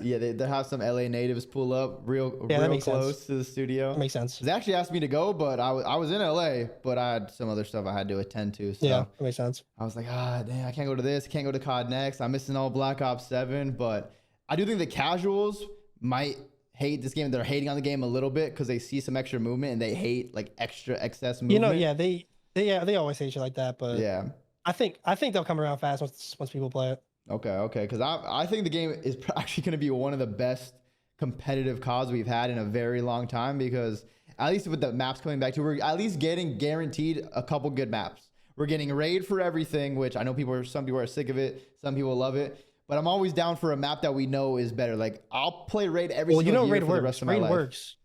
Yeah, they have some LA natives pull up real close to the studio.
That makes sense.
They actually asked me to go, but I was in LA, but I had some other stuff I had to attend to. So
yeah, that makes sense.
I was like, damn, I can't go to this. I can't go to COD Next. I'm missing all Black Ops 7, but I do think the casuals might hate this game. They're hating on the game a little bit because they see some extra movement and they hate like extra excess movement.
They always hate shit like that, but
yeah,
I think they'll come around fast once people play it.
Okay, because I think the game is actually going to be one of the best competitive CODs we've had in a very long time, because at least with the maps coming back to, we're at least getting guaranteed a couple good maps. We're getting raid for everything, which I know some people are sick of it, some people love it. But I'm always down for a map that we know is better. Like I'll play raid every single year for the rest of my life.
Raid works.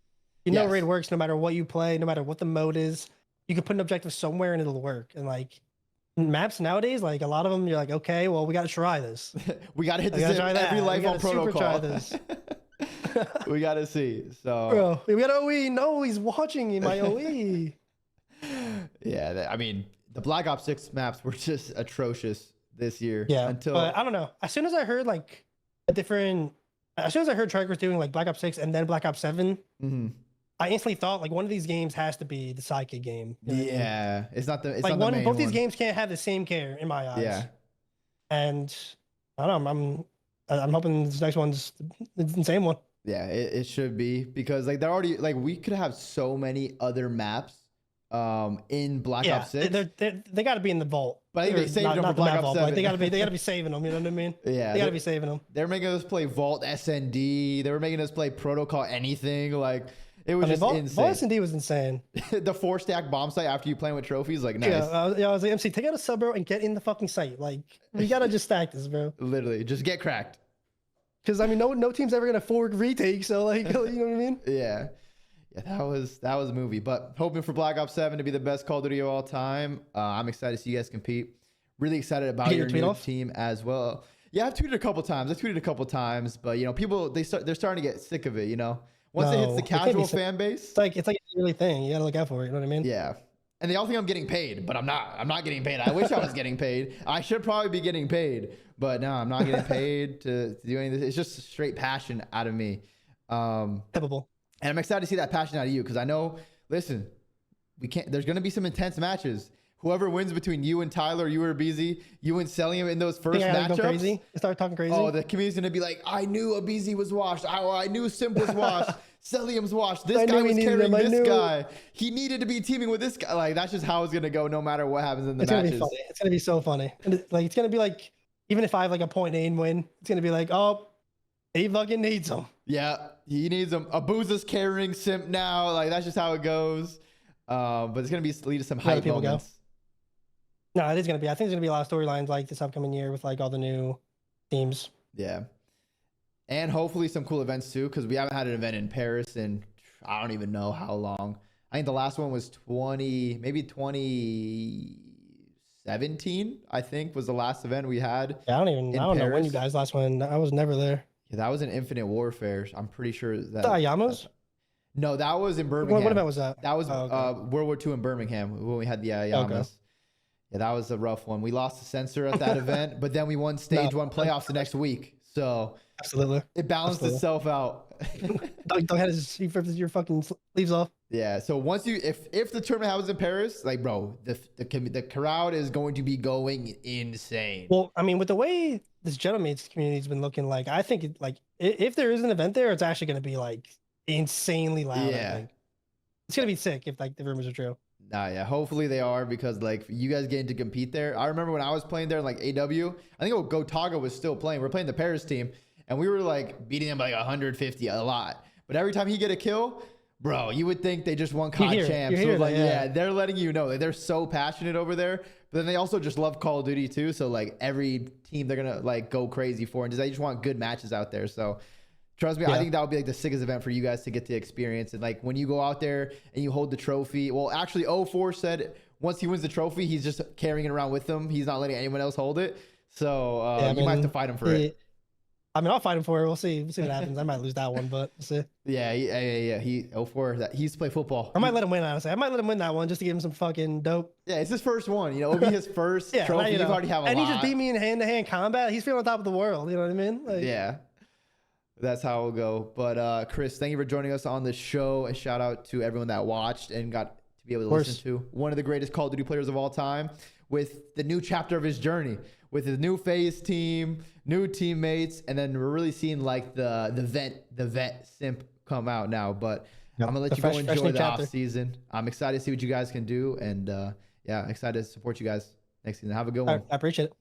Raid works no matter what you play, no matter what the mode is. You can put an objective somewhere and it'll work. And like maps nowadays, like a lot of them, you're like, okay, well, we got to try this.
We got to hit this every life on protocol.
Try this.
We got to see. So,
bro, we got OE. No, he's watching in my OE.
Yeah, I mean, the Black Ops 6 maps were just atrocious this year.
Yeah, but I don't know. As soon as I heard Treyarch was doing like Black Ops 6 and then Black Ops 7, I instantly thought like one of these games has to be the sidekick game.
You know what I mean? It's not the main
both these games can't have the same care in my eyes.
Yeah,
and I don't know. I'm hoping this next one's the same one.
Yeah, it should be, because like they're already like we could have so many other maps in Black Ops 6.
They got to be in the vault.
But I think they saved them for Black Ops 7.
Like, they got to be saving them. You know what I mean?
Yeah,
they got to be saving them.
They're making us play Vault SND. They were making us play Protocol anything. Like it was just insane.
Vault SND was insane.
The 4-stack bomb site after you playing with trophies, like nice.
Yeah, I was like, MC, take out a sub, bro, and get in the fucking site. Like we gotta just stack this, bro.
Literally, just get cracked.
Because I mean, no team's ever gonna forward retake. So like, you know what I mean?
Yeah. That was a movie, but hoping for Black Ops 7 to be the best Call of Duty of all time. I'm excited to see you guys compete. Really excited about your new team as well. Yeah, I've tweeted a couple times, but you know, people they're starting to get sick of it. You know, once it hits the casual fan base,
it's like a yearly thing. You gotta look out for it. You know what I mean?
Yeah. And they all think I'm getting paid, but I'm not. I'm not getting paid. I wish I was getting paid. I should probably be getting paid, but no, I'm not getting paid to do anything. It's just straight passion out of me.
Typical.
And I'm excited to see that passion out of you, because I know, listen, there's going to be some intense matches. Whoever wins between you and Tyler, you or aBeZy, you and Cellium in those first matchups.
Go crazy. Start talking crazy.
Oh, the community's going to be like, I knew aBeZy was washed. I knew Simp was washed. Cellium's washed. This guy was carrying this guy. He needed to be teaming with this guy. Like, that's just how it's gonna go, no matter what happens in the matches.
Gonna be funny. It's gonna be so funny. And it's gonna be like, even if I have like a point aim win, it's gonna be like, oh, he fucking needs him.
Yeah, he needs him. aBeZy's carrying Simp now. Like, that's just how it goes. But it's gonna lead to some hype moments.
No, it is gonna be. I think there's gonna be a lot of storylines like this upcoming year with like all the new teams.
Yeah. And hopefully some cool events too, because we haven't had an event in Paris in I don't even know how long. I think the last one was 2017, I think, was the last event we had.
Yeah, I don't know when you guys last one. I was never there.
Yeah, that was in Infinite Warfare. I'm pretty sure that.
The Ayamos?
No, that was in Birmingham.
What event was that?
That was World War II in Birmingham when we had the Ayamos. Okay. Yeah, that was a rough one. We lost the sensor at that event, but then we won stage 1 playoffs the next week. So
absolutely,
it balanced itself out.
Don't have to rip your fucking sleeves off.
Yeah. So once if the tournament happens in Paris, like, bro, the crowd is going to be going insane.
Well, I mean, with the way this Gentleman's community's been looking, like, I think if there is an event there, it's actually going to be like insanely loud.
Yeah.
It's gonna be sick if like the rumors are true.
Nah, yeah. Hopefully they are, because like you guys getting to compete there. I remember when I was playing there, like AW, I think Gotaga was still playing. We're playing the Paris team, and we were like beating them by like 150 a lot. But every time he get a kill, bro, you would think they just won COD champs. So like, yeah, they're letting you know, like, they're so passionate over there. But then they also just love Call of Duty too. So like every team they're gonna like go crazy for, and they just want good matches out there. So trust me, I think that would be like the sickest event for you guys to get to experience. And like when you go out there and you hold the trophy, well, actually 04 said once he wins the trophy, he's just carrying it around with him. He's not letting anyone else hold it. So you might have to fight him for it.
I mean, I'll fight him for it. We'll see what happens. I might lose that one, but we'll see.
Yeah. He 04. He used to play football.
I might let him win. Honestly, I might let him win that one just to give him some fucking dope.
Yeah, it's his first one. You know, it'll be his first trophy. You already have a lot.
And he just beat me in hand-to-hand combat. He's feeling on top of the world. You know what I mean? Like,
yeah. That's how it'll go. But Chris, thank you for joining us on the show. A shout out to everyone that watched and got to be able to listen to one of the greatest Call of Duty players of all time, with the new chapter of his journey, with his new FaZe team, new teammates, and then we're really seeing like the vet Simp come out now. But I'm gonna let you go enjoy the off season. I'm excited to see what you guys can do, and yeah, excited to support you guys next season. Have a good one.
I appreciate it.